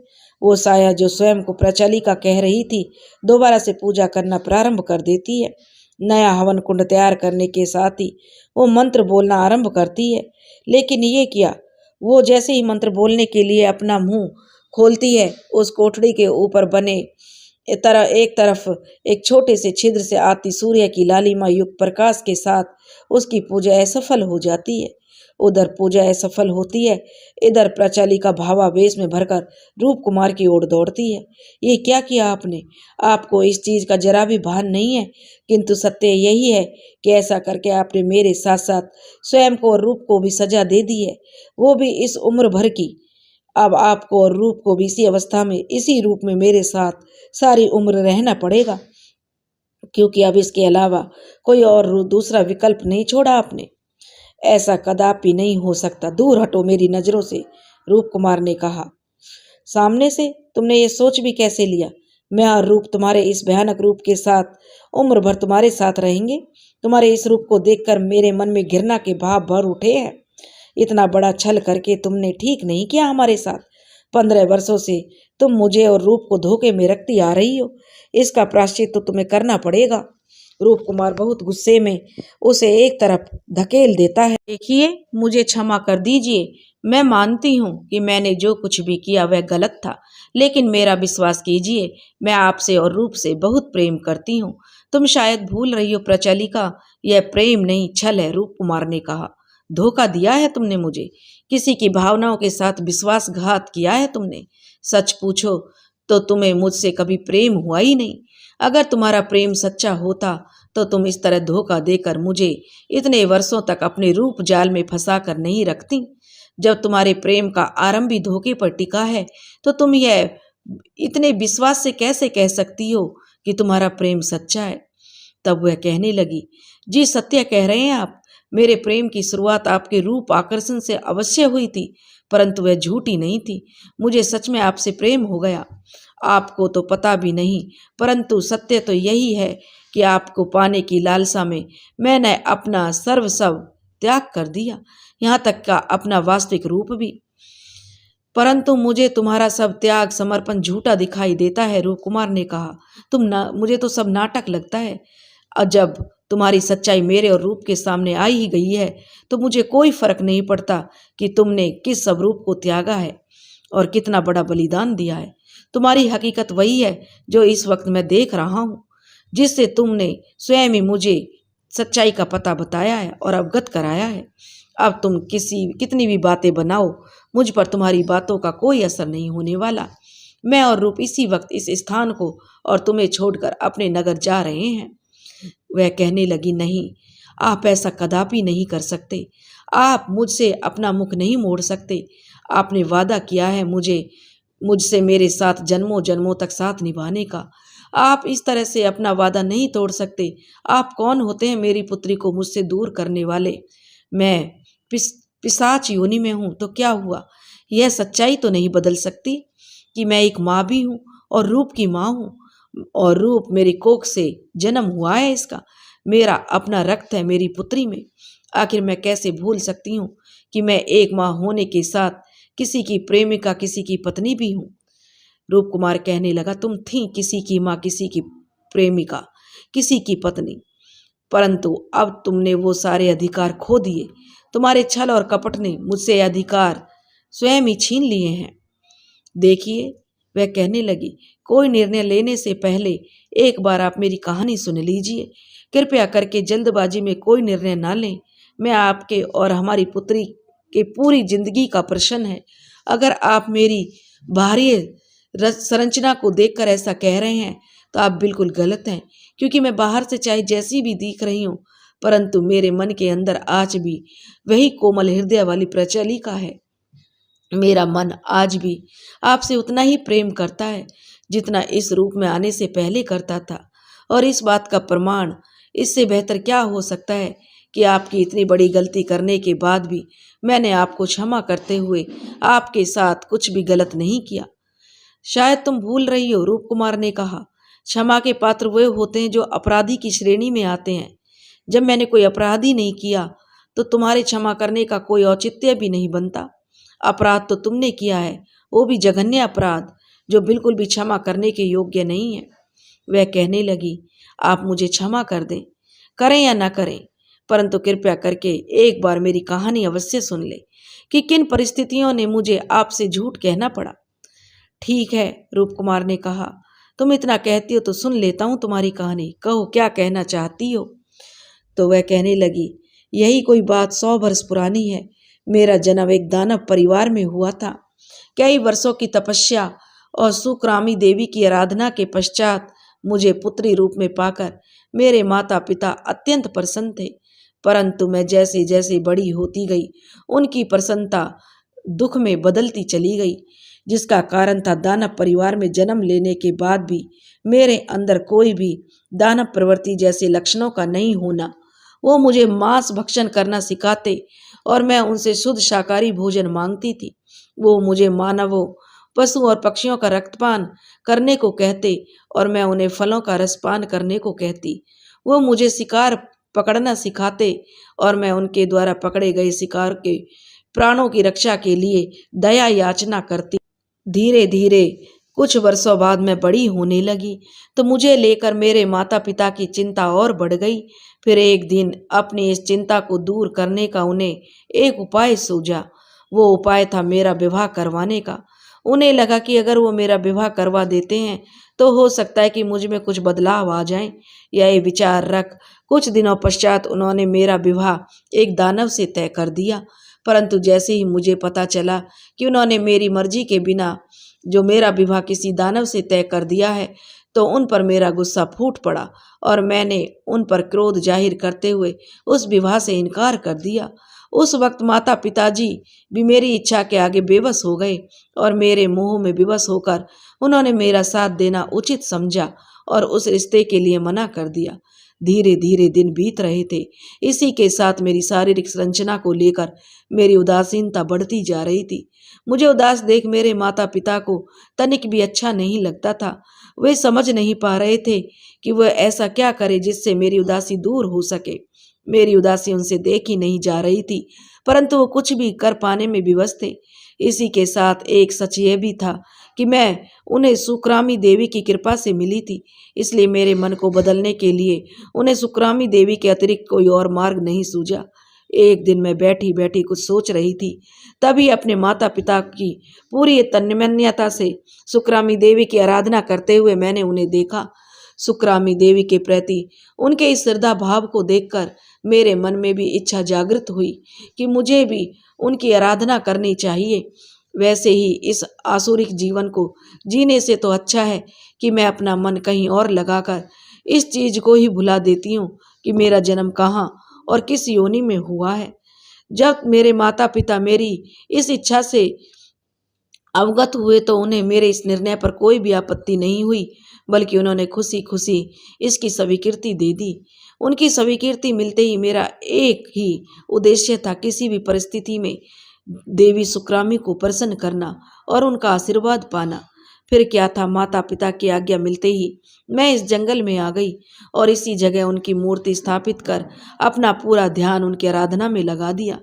वो साया जो स्वयं को प्रचालिका कह रही थी दोबारा से पूजा करना प्रारंभ कर देती है। नया हवन कुंड तैयार करने के साथ ही वो मंत्र बोलना आरंभ करती है। लेकिन ये क्या, वो जैसे ही मंत्र बोलने के लिए अपना मुंह खोलती है, उस कोठड़ी के ऊपर बने एक तरफ एक छोटे से छिद्र से आती सूर्य की लालिमा युक्त प्रकाश के साथ उसकी पूजा असफल हो जाती है। उधर पूजा असफल होती है, इधर प्रचालिका भावावेश में भरकर रूप कुमार की ओर दौड़ती है। ये क्या किया आपने? आपको इस चीज का जरा भी भान नहीं है। किंतु सत्य यही है कि ऐसा करके आपने मेरे साथ साथ स्वयं को और रूप को भी सजा दे दी है, वो भी इस उम्र भर की। अब आपको और रूप को भी इसी अवस्था में, इसी रूप में मेरे साथ सारी उम्र रहना पड़ेगा, क्योंकि अब इसके अलावा कोई और दूसरा विकल्प नहीं छोड़ा आपने। ऐसा कदापि नहीं हो सकता, दूर हटो मेरी नजरों से, रूप कुमार ने कहा। सामने से तुमने ये सोच भी कैसे लिया? मैं और रूप तुम्हारे इस भयानक रूप के साथ उम्र भर तुम्हारे साथ रहेंगे? तुम्हारे इस रूप को देखकर मेरे मन में घृणा के भाव भर उठे हैं। इतना बड़ा छल करके तुमने ठीक नहीं किया हमारे साथ। 15 वर्षों से तुम मुझे और रूप को धोखे में रखती आ रही हो, इसका प्रायश्चित तो तुम्हें करना पड़ेगा। रूप कुमार बहुत गुस्से में उसे एक तरफ धकेल देता है। देखिए, मुझे क्षमा कर दीजिए। मैं मानती हूँ कि मैंने जो कुछ भी किया वह गलत था, लेकिन मेरा विश्वास कीजिए, मैं आपसे और रूप से बहुत प्रेम करती हूँ। तुम शायद भूल रही हो प्रचलिका, यह प्रेम नहीं छल है, रूप कुमार ने कहा। धोखा दिया है तुमने मुझे, किसी की भावनाओं के साथ विश्वासघात किया है तुमने। सच पूछो तो तुम्हें मुझसे कभी प्रेम हुआ ही नहीं। अगर तुम्हारा प्रेम सच्चा होता तो तुम इस तरह धोखा देकर मुझे इतने वर्षों तक अपने रूप जाल में फंसा कर नहीं रखती। जब तुम्हारे प्रेम का आरंभ ही धोखे पर टिका है तो तुम यह इतने विश्वास से कैसे कह सकती हो कि तुम्हारा प्रेम सच्चा है? तब वह कहने लगी, जी सत्य कह रहे हैं आप। मेरे प्रेम की शुरुआत आपके रूप आकर्षण से अवश्य हुई थी, परंतु वह झूठी नहीं थी। मुझे सच में आपसे प्रेम हो गया। आपको तो पता भी नहीं, परंतु सत्य तो यही है कि आपको पाने की लालसा में मैंने अपना सर्वस्व त्याग कर दिया, यहाँ तक का अपना वास्तविक रूप भी। परंतु मुझे तुम्हारा सब त्याग समर्पण झूठा दिखाई देता है, रूप कुमार ने कहा। मुझे तो सब नाटक लगता है। और जब तुम्हारी सच्चाई मेरे और रूप के सामने आई ही गई है तो मुझे कोई फर्क नहीं पड़ता कि तुमने किस स्वरूप को त्यागा है और कितना बड़ा बलिदान दिया है। तुम्हारी हकीकत वही है जो इस वक्त मैं देख रहा हूँ, जिससे तुमने स्वयं ही मुझे सच्चाई का पता बताया है और अवगत कराया है। अब तुम कितनी भी बातें बनाओ, मुझ पर तुम्हारी बातों का कोई असर नहीं होने वाला। मैं और रूप इसी वक्त इस स्थान को और तुम्हें छोड़कर अपने नगर जा रहे हैं। वह कहने लगी, नहीं, आप ऐसा कदापि नहीं कर सकते। आप मुझसे अपना मुख नहीं मोड़ सकते। आपने वादा किया है मुझसे मेरे साथ जन्मों जन्मों तक साथ निभाने का। आप इस तरह से अपना वादा नहीं तोड़ सकते। आप कौन होते हैं मेरी पुत्री को मुझसे दूर करने वाले? मैं पिशाच योनि में हूँ तो क्या हुआ? यह सच्चाई तो नहीं बदल सकती कि मैं एक माँ भी हूँ और रूप की माँ हूँ, और रूप मेरी कोख से जन्म हुआ है। इसका मेरा अपना रक्त है मेरी पुत्री में। आखिर मैं कैसे भूल सकती हूँ कि मैं एक माँ होने के साथ किसी की प्रेमिका, किसी की पत्नी भी हूँ। रूप कुमार कहने लगा, तुम थी किसी की माँ, किसी की प्रेमिका, किसी की पत्नी, परंतु अब तुमने वो सारे अधिकार खो दिए। तुम्हारे छल और कपट ने मुझसे अधिकार स्वयं ही छीन लिए हैं। देखिए, वह कहने लगी, कोई निर्णय लेने से पहले एक बार आप मेरी कहानी सुन लीजिए। कृपया करके जल्दबाजी में कोई निर्णय ना लें। मैं आपके और हमारी पुत्री के पूरी जिंदगी का प्रश्न है। अगर आप मेरी बाहरी संरचना को देखकर ऐसा कह रहे हैं तो आप बिल्कुल गलत हैं, क्योंकि मैं बाहर से चाहे जैसी भी दिख रही हूँ, परंतु मेरे मन के अंदर आज भी वही कोमल हृदय वाली प्रचलिका है। मेरा मन आज भी आपसे उतना ही प्रेम करता है जितना इस रूप में आने से पहले करता था। और इस बात का प्रमाण इससे बेहतर क्या हो सकता है कि आपकी इतनी बड़ी गलती करने के बाद भी मैंने आपको क्षमा करते हुए आपके साथ कुछ भी गलत नहीं किया। शायद तुम भूल रही हो, रूप कुमार ने कहा। क्षमा के पात्र वे होते हैं जो अपराधी की श्रेणी में आते हैं। जब मैंने कोई अपराध ही नहीं किया तो तुम्हारे क्षमा करने का कोई औचित्य भी नहीं बनता। अपराध तो तुमने किया है, वो भी जघन्य अपराध जो बिल्कुल भी क्षमा करने के योग्य नहीं है। वह कहने लगी, आप मुझे क्षमा कर दें, करें या ना करें, परंतु कृपया करके एक बार मेरी कहानी अवश्य सुन ले कि किन परिस्थितियों ने मुझे आपसे झूठ कहना पड़ा। ठीक है, रूप कुमार ने कहा, तुम इतना कहती हो तो सुन लेता हूँ तुम्हारी कहानी। कहो, क्या कहना चाहती हो? तो वह कहने लगी, यही कोई बात 100 वर्ष पुरानी है। मेरा जन्म एक दानव परिवार में हुआ था। कई वर्षों की तपस्या और सुक्रामी देवी की आराधना के पश्चात मुझे पुत्री रूप में पाकर मेरे माता पिता अत्यंत प्रसन्न थे। परंतु मैं जैसे जैसे बड़ी होती गई, उनकी प्रसन्नता दुख में बदलती चली गई, जिसका कारण था दानव परिवार में जन्म लेने के बाद भी मेरे अंदर कोई भी दानव प्रवृत्ति जैसे लक्षणों का नहीं होना। वो मुझे मांस भक्षण करना सिखाते और मैं उनसे शुद्ध शाकाहारी भोजन मांगती थी। वो मुझे मानवों, पशु और पक्षियों का रक्तपान करने को कहते और मैं उन्हें फलों का रसपान करने को कहती। वो मुझे शिकार पकड़ना सिखाते और मैं उनके द्वारा पकड़े गए शिकार के प्राणों की रक्षा के लिए दया याचना करती। धीरे धीरे कुछ वर्षों बाद मैं बड़ी होने लगी तो मुझे लेकर मेरे माता पिता की चिंता और बढ़ गई। फिर एक दिन अपनी इस चिंता को दूर करने का उन्हें एक उपाय सूझा। वो उपाय था मेरा विवाह करवाने का। उन्हें लगा कि अगर वो मेरा विवाह करवा देते हैं तो हो सकता है कि मुझ में कुछ बदलाव आ जाए। यह विचार रख कुछ दिनों पश्चात उन्होंने मेरा विवाह एक दानव से तय कर दिया। परंतु जैसे ही मुझे पता चला कि उन्होंने मेरी मर्जी के बिना जो मेरा विवाह किसी दानव से तय कर दिया है, तो उन पर मेरा गुस्सा फूट पड़ा और मैंने उन पर क्रोध जाहिर करते हुए उस विवाह से इनकार कर दिया। उस वक्त माता पिताजी भी मेरी इच्छा के आगे बेबस हो गए और मेरे मोह में विवश होकर उन्होंने मेरा साथ देना उचित समझा और उस रिश्ते के लिए मना कर दिया। धीरे धीरे दिन बीत रहे थे। इसी के साथ मेरी शारीरिक संरचना को लेकर मेरी उदासीनता बढ़ती जा रही थी। मुझे उदास देख मेरे माता पिता को तनिक भी अच्छा नहीं लगता था। वे समझ नहीं पा रहे थे कि वह ऐसा क्या करे जिससे मेरी उदासी दूर हो सके। मेरी उदासी उनसे देखी नहीं जा रही थी, परंतु वो कुछ भी कर पाने में विवश थे। इसी के साथ एक सच यह भी था कि मैं उन्हें सुक्रामी देवी की कृपा से मिली थी, इसलिए मेरे मन को बदलने के लिए उन्हें सुक्रामी देवी के अतिरिक्त कोई और मार्ग नहीं सूझा। एक दिन मैं बैठी बैठी कुछ सोच रही थी, तभी अपने माता पिता की पूरी तन्मयता से सुक्रामी देवी की आराधना करते हुए मैंने उन्हें देखा। सुक्रामी देवी के प्रति उनके इस श्रद्धा भाव को देखकर मेरे मन में भी इच्छा जागृत हुई कि मुझे भी उनकी आराधना करनी चाहिए। वैसे ही इस आसुरिक जीवन को जीने से तो अच्छा है कि मैं अपना मन कहीं और लगाकर इस चीज को ही भुला देती हूँ कि मेरा जन्म कहाँ और किस योनि में हुआ है। जब मेरे माता पिता मेरी इस इच्छा से अवगत हुए तो उन्हें मेरे इस निर्णय पर कोई भी आपत्ति नहीं हुई, बल्कि उन्होंने खुशी खुशी इसकी स्वीकृति दे दी। उनकी स्वीकृति मिलते ही मेरा एक ही उद्देश्य था, किसी भी परिस्थिति में देवी सुक्रामी को प्रसन्न करना और उनका आशीर्वाद पाना। फिर क्या था, माता पिता की आज्ञा मिलते ही मैं इस जंगल में आ गई और इसी जगह उनकी मूर्ति स्थापित कर अपना पूरा ध्यान उनकी आराधना में लगा दिया।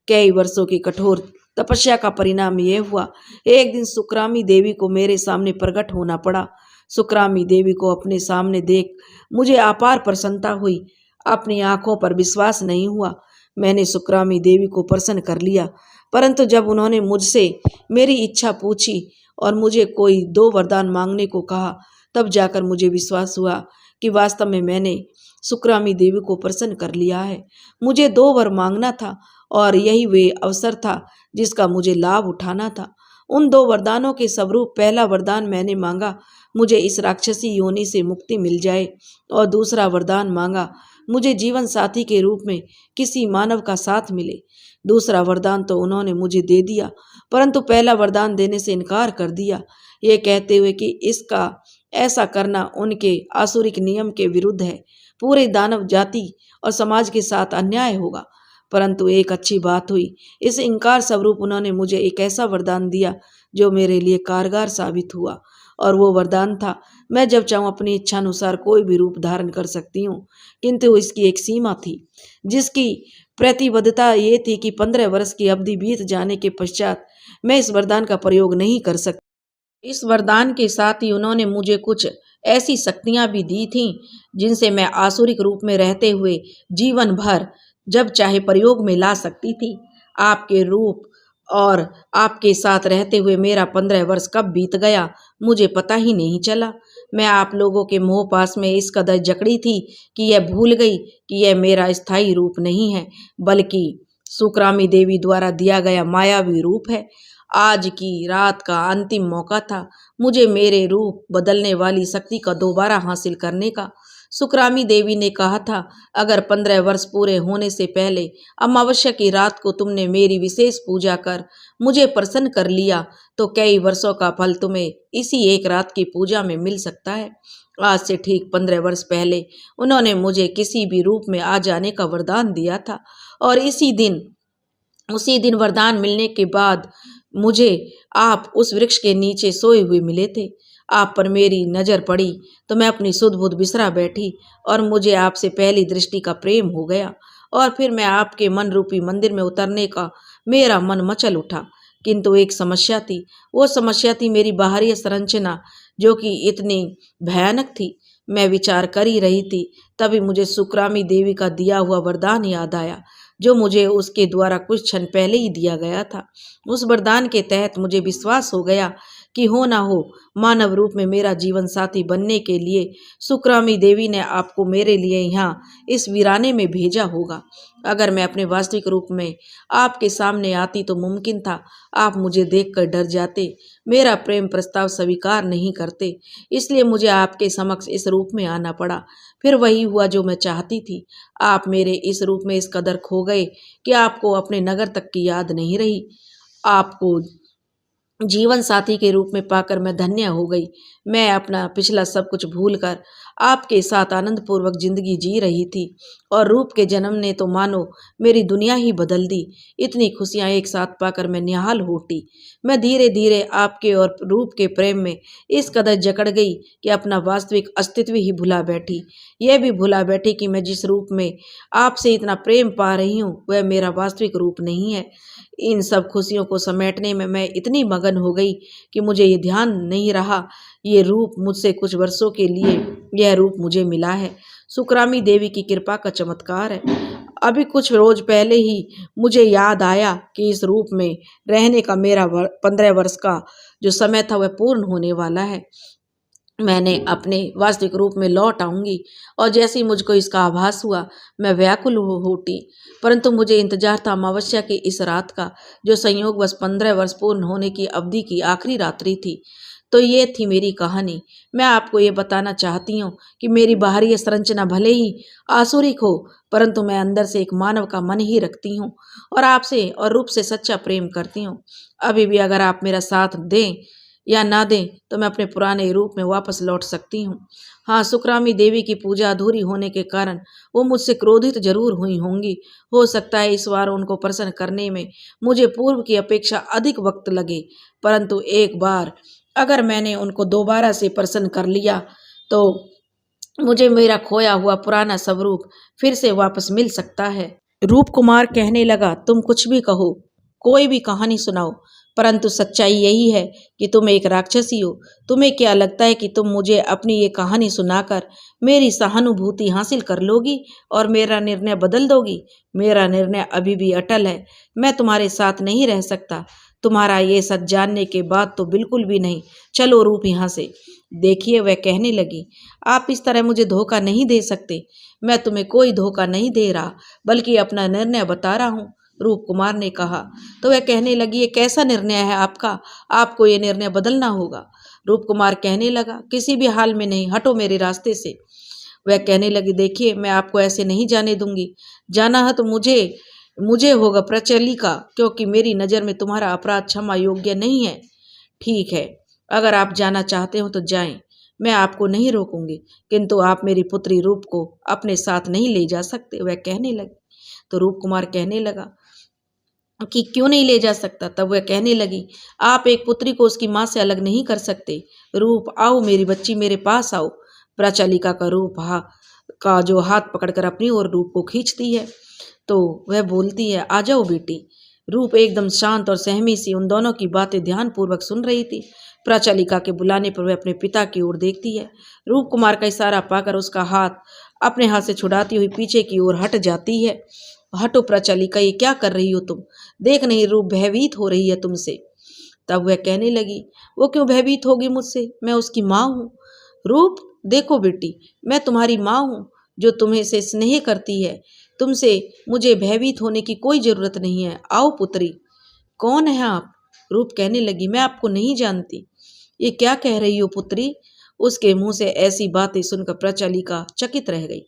कई वर्षों की कठोर तपस्या का परिणाम यह हुआ, एक दिन सुक्रामी देवी को मेरे सामने प्रकट होना पड़ा। सुक्रामी देवी को अपने सामने देख मुझे अपार प्रसन्नता हुई। अपनी आंखों पर विश्वास नहीं हुआ। मैंने सुक्रामी देवी को प्रसन्न कर लिया, परंतु जब उन्होंने मुझसे मेरी इच्छा पूछी और मुझे कोई 2 वरदान मांगने को कहा, तब जाकर मुझे विश्वास हुआ कि वास्तव में मैंने सुक्रामी देवी को प्रसन्न कर लिया है। मुझे 2 वर मांगना था और यही वे अवसर था जिसका मुझे लाभ उठाना था। उन 2 वरदानों के स्वरूप पहला वरदान मैंने मांगा, मुझे इस राक्षसी योनि से मुक्ति मिल जाए, और दूसरा वरदान मांगा, मुझे जीवन साथी के रूप में किसी मानव का साथ मिले। दूसरा वरदान तो उन्होंने मुझे दे दिया, परंतु पहला वरदान देने से इनकार कर दिया, ये कहते हुए कि इसका ऐसा करना उनके आसुरिक नियम के विरुद्ध है, पूरे दानव जाति और समाज के साथ अन्याय होगा। परंतु एक अच्छी बात हुई, इस इनकार स्वरूप उन्होंने मुझे एक ऐसा वरदान दिया जो मेरे लिए कारगर साबित हुआ, और वो वरदान था, मैं जब चाहूँ अपनी इच्छा अनुसार कोई भी रूप धारण कर सकती हूँ, किंतु इसकी एक सीमा थी, जिसकी प्रतिबद्धता ये थी कि 15 वर्ष की अवधि बीत जाने के पश्चात मैं इस वरदान का प्रयोग नहीं कर सकती। इस वरदान के साथ ही उन्होंने मुझे कुछ ऐसी शक्तियां भी दी थीं जिनसे मैं आसुरिक रूप में रहते हुए जीवन भर जब चाहे प्रयोग में ला सकती थी। आपके रूप और आपके साथ रहते हुए मेरा 15 वर्ष कब बीत गया मुझे पता ही नहीं चला। मैं आप लोगों के मोह पास में इस कदर जकड़ी थी कि यह भूल गई कि यह मेरा स्थायी रूप नहीं है, बल्कि सुकरामी देवी द्वारा दिया गया मायावी रूप है। आज की रात का अंतिम मौका था मुझे मेरे रूप बदलने वाली शक्ति का दोबारा हासिल करने का। सुकरामी देवी ने कहा था, अगर 15 वर्ष पूरे होने से पहले अमावस्या की रात को तुमने मेरी विशेष पूजा कर मुझे प्रसन्न कर लिया तो कई वर्षों का फल तुम्हें इसी एक रात की पूजा में मिल सकता है। आज से ठीक 15 वर्ष पहले उन्होंने मुझे किसी भी रूप में आ जाने का वरदान दिया था और उसी दिन वरदान मिलने के बाद मुझे आप उस वृक्ष के नीचे सोए हुए मिले थे। आप पर मेरी नज़र पड़ी तो मैं अपनी सुध बुध बिसरा बैठी और मुझे आपसे पहली दृष्टि का प्रेम हो गया और फिर मैं आपके मन रूपी मंदिर में उतरने का मेरा मन मचल उठा। किंतु एक समस्या थी। वो समस्या थी मेरी बाहरी संरचना जो कि इतनी भयानक थी। मैं विचार कर ही रही थी तभी मुझे सुकरामी देवी का दिया हुआ वरदान याद आया जो मुझे उसके द्वारा कुछ क्षण पहले ही दिया गया था। उस वरदान के तहत मुझे विश्वास हो गया कि हो ना हो मानव रूप में मेरा जीवन साथी बनने के लिए सुकरामी देवी ने आपको मेरे लिए यहाँ इस वीराने में भेजा होगा। अगर मैं अपने वास्तविक रूप में आपके सामने आती तो मुमकिन था आप मुझे देखकर डर जाते, मेरा प्रेम प्रस्ताव स्वीकार नहीं करते, इसलिए मुझे आपके समक्ष इस रूप में आना पड़ा। फिर वही हुआ जो मैं चाहती थी। आप मेरे इस रूप में इस कदर खो गए कि आपको अपने नगर तक की याद नहीं रही। आपको जीवन साथी के रूप में पाकर मैं धन्य हो गई। मैं अपना पिछला सब कुछ भूलकर आपके साथ आनंदपूर्वक जिंदगी जी रही थी और रूप के जन्म ने तो मानो मेरी दुनिया ही बदल दी। इतनी खुशियां एक साथ पाकर मैं निहाल हो उठी। मैं धीरे धीरे आपके और रूप के प्रेम में इस कदर जकड़ गई कि अपना वास्तविक अस्तित्व ही भुला बैठी। यह भी भुला बैठी कि मैं जिस रूप में आपसे इतना प्रेम पा रही हूँ वह मेरा वास्तविक रूप नहीं है। इन सब खुशियों को समेटने में मैं इतनी मगन हो गई कि मुझे ये ध्यान नहीं रहा ये रूप मुझसे कुछ वर्षों के लिए यह रूप मुझे मिला है। सुकरामी देवी की कृपा का चमत्कार है। अभी कुछ रोज पहले ही मुझे याद आया कि इस रूप में रहने का मेरा 15 वर्ष का जो समय था वह पूर्ण होने वाला है। मैंने अपने वास्तविक रूप में लौट आऊंगी और जैसे ही मुझको इसका आभास हुआ मैं व्याकुल हो उठी। परंतु मुझे इंतजार था अमावस्या की इस रात का जो संयोगवश 15 वर्ष पूर्ण होने की अवधि की आखिरी रात्रि थी। तो ये थी मेरी कहानी। मैं आपको ये बताना चाहती हूँ कि मेरी बाहरी संरचना भले ही आसुरिक हो परंतु मैं अंदर से एक मानव का मन ही रखती हूँ और आपसे और रूप से सच्चा प्रेम करती हूँ। अभी भी अगर आप मेरा साथ दें या ना दें तो मैं अपने पुराने रूप में वापस लौट सकती हूँ। हाँ, सुकरामी देवी की पूजा अधूरी होने के कारण वो मुझसे क्रोधित जरूर हुई होंगी। हो सकता है इस बार उनको प्रसन्न करने में मुझे पूर्व की अपेक्षा अधिक वक्त लगे, परंतु एक बार अगर मैंने उनको दोबारा से प्रसन्न कर लिया तो मुझे मेरा खोया हुआ पुराना स्वरूप फिर से वापस मिल सकता है। रूप कुमार कहने लगा, तुम कुछ भी कहो, कोई भी कहानी सुनाओ, परंतु सच्चाई यही है कि तुम एक राक्षसी हो। तुम्हें क्या लगता है कि तुम मुझे अपनी ये कहानी सुनाकर मेरी सहानुभूति हासिल कर लोगी और मेरा निर्णय बदल दोगी? मेरा निर्णय अभी भी अटल है। मैं तुम्हारे साथ नहीं रह सकता। तुम्हारा ये सच जानने के बाद तो बिल्कुल भी नहीं। चलो रूप यहाँ से। देखिए, वह कहने लगी, आप इस तरह मुझे धोखा नहीं दे सकते। मैं तुम्हें कोई धोखा नहीं दे रहा बल्कि अपना निर्णय बता रहा हूँ। रूप कुमार ने कहा। तो वह कहने लगी, ये कैसा निर्णय है आपका? आपको ये निर्णय बदलना होगा। रूप कुमार कहने लगा, किसी भी हाल में नहीं, हटो मेरे रास्ते से। वह कहने लगी, देखिए, मैं आपको ऐसे नहीं जाने दूंगी। जाना है तो मुझे होगा प्रचलिका, क्योंकि मेरी नज़र में तुम्हारा अपराध क्षमा योग्य नहीं है। ठीक है, अगर आप जाना चाहते हो तो जाएं, मैं आपको नहीं रोकूंगी, किंतु आप मेरी पुत्री रूप को अपने साथ नहीं ले जा सकते। वह कहने लगी। तो रूप कुमार कहने लगा कि क्यों नहीं ले जा सकता? तब वह कहने लगी, आप एक पुत्री को उसकी माँ से अलग नहीं कर सकते। रूप, आओ मेरी बच्ची, मेरे पास आओ। प्रचलिका का रूप का जो हाथ पकड़कर अपनी ओर रूप को खींचती है तो वह बोलती है, आ जाओ बेटी। रूप एकदम शांत और सहमी सी उन दोनों की बातें ध्यानपूर्वक सुन रही थी। प्रचलिका के बुलाने पर वह अपने पिता की ओर देखती है। रूप कुमार का इशारा पाकर उसका हाथ अपने हाथ से छुड़ाती हुई पीछे की ओर हट जाती है। हटो प्रचलिका, ये क्या कर रही हो तुम? देख नहीं रूप भयभीत हो रही है तुमसे। तब वह कहने लगी, वो क्यों भयभीत होगी मुझसे? मैं उसकी माँ हूँ। रूप, देखो बेटी, मैं तुम्हारी माँ हूँ जो तुम्हें से स्नेह करती है। तुमसे मुझे भयभीत होने की कोई जरूरत नहीं है। आओ पुत्री। कौन है आप? रूप कहने लगी, मैं आपको नहीं जानती। ये क्या कह रही हो पुत्री? उसके मुंह से ऐसी बातें सुनकर प्रचालिका चकित रह गई।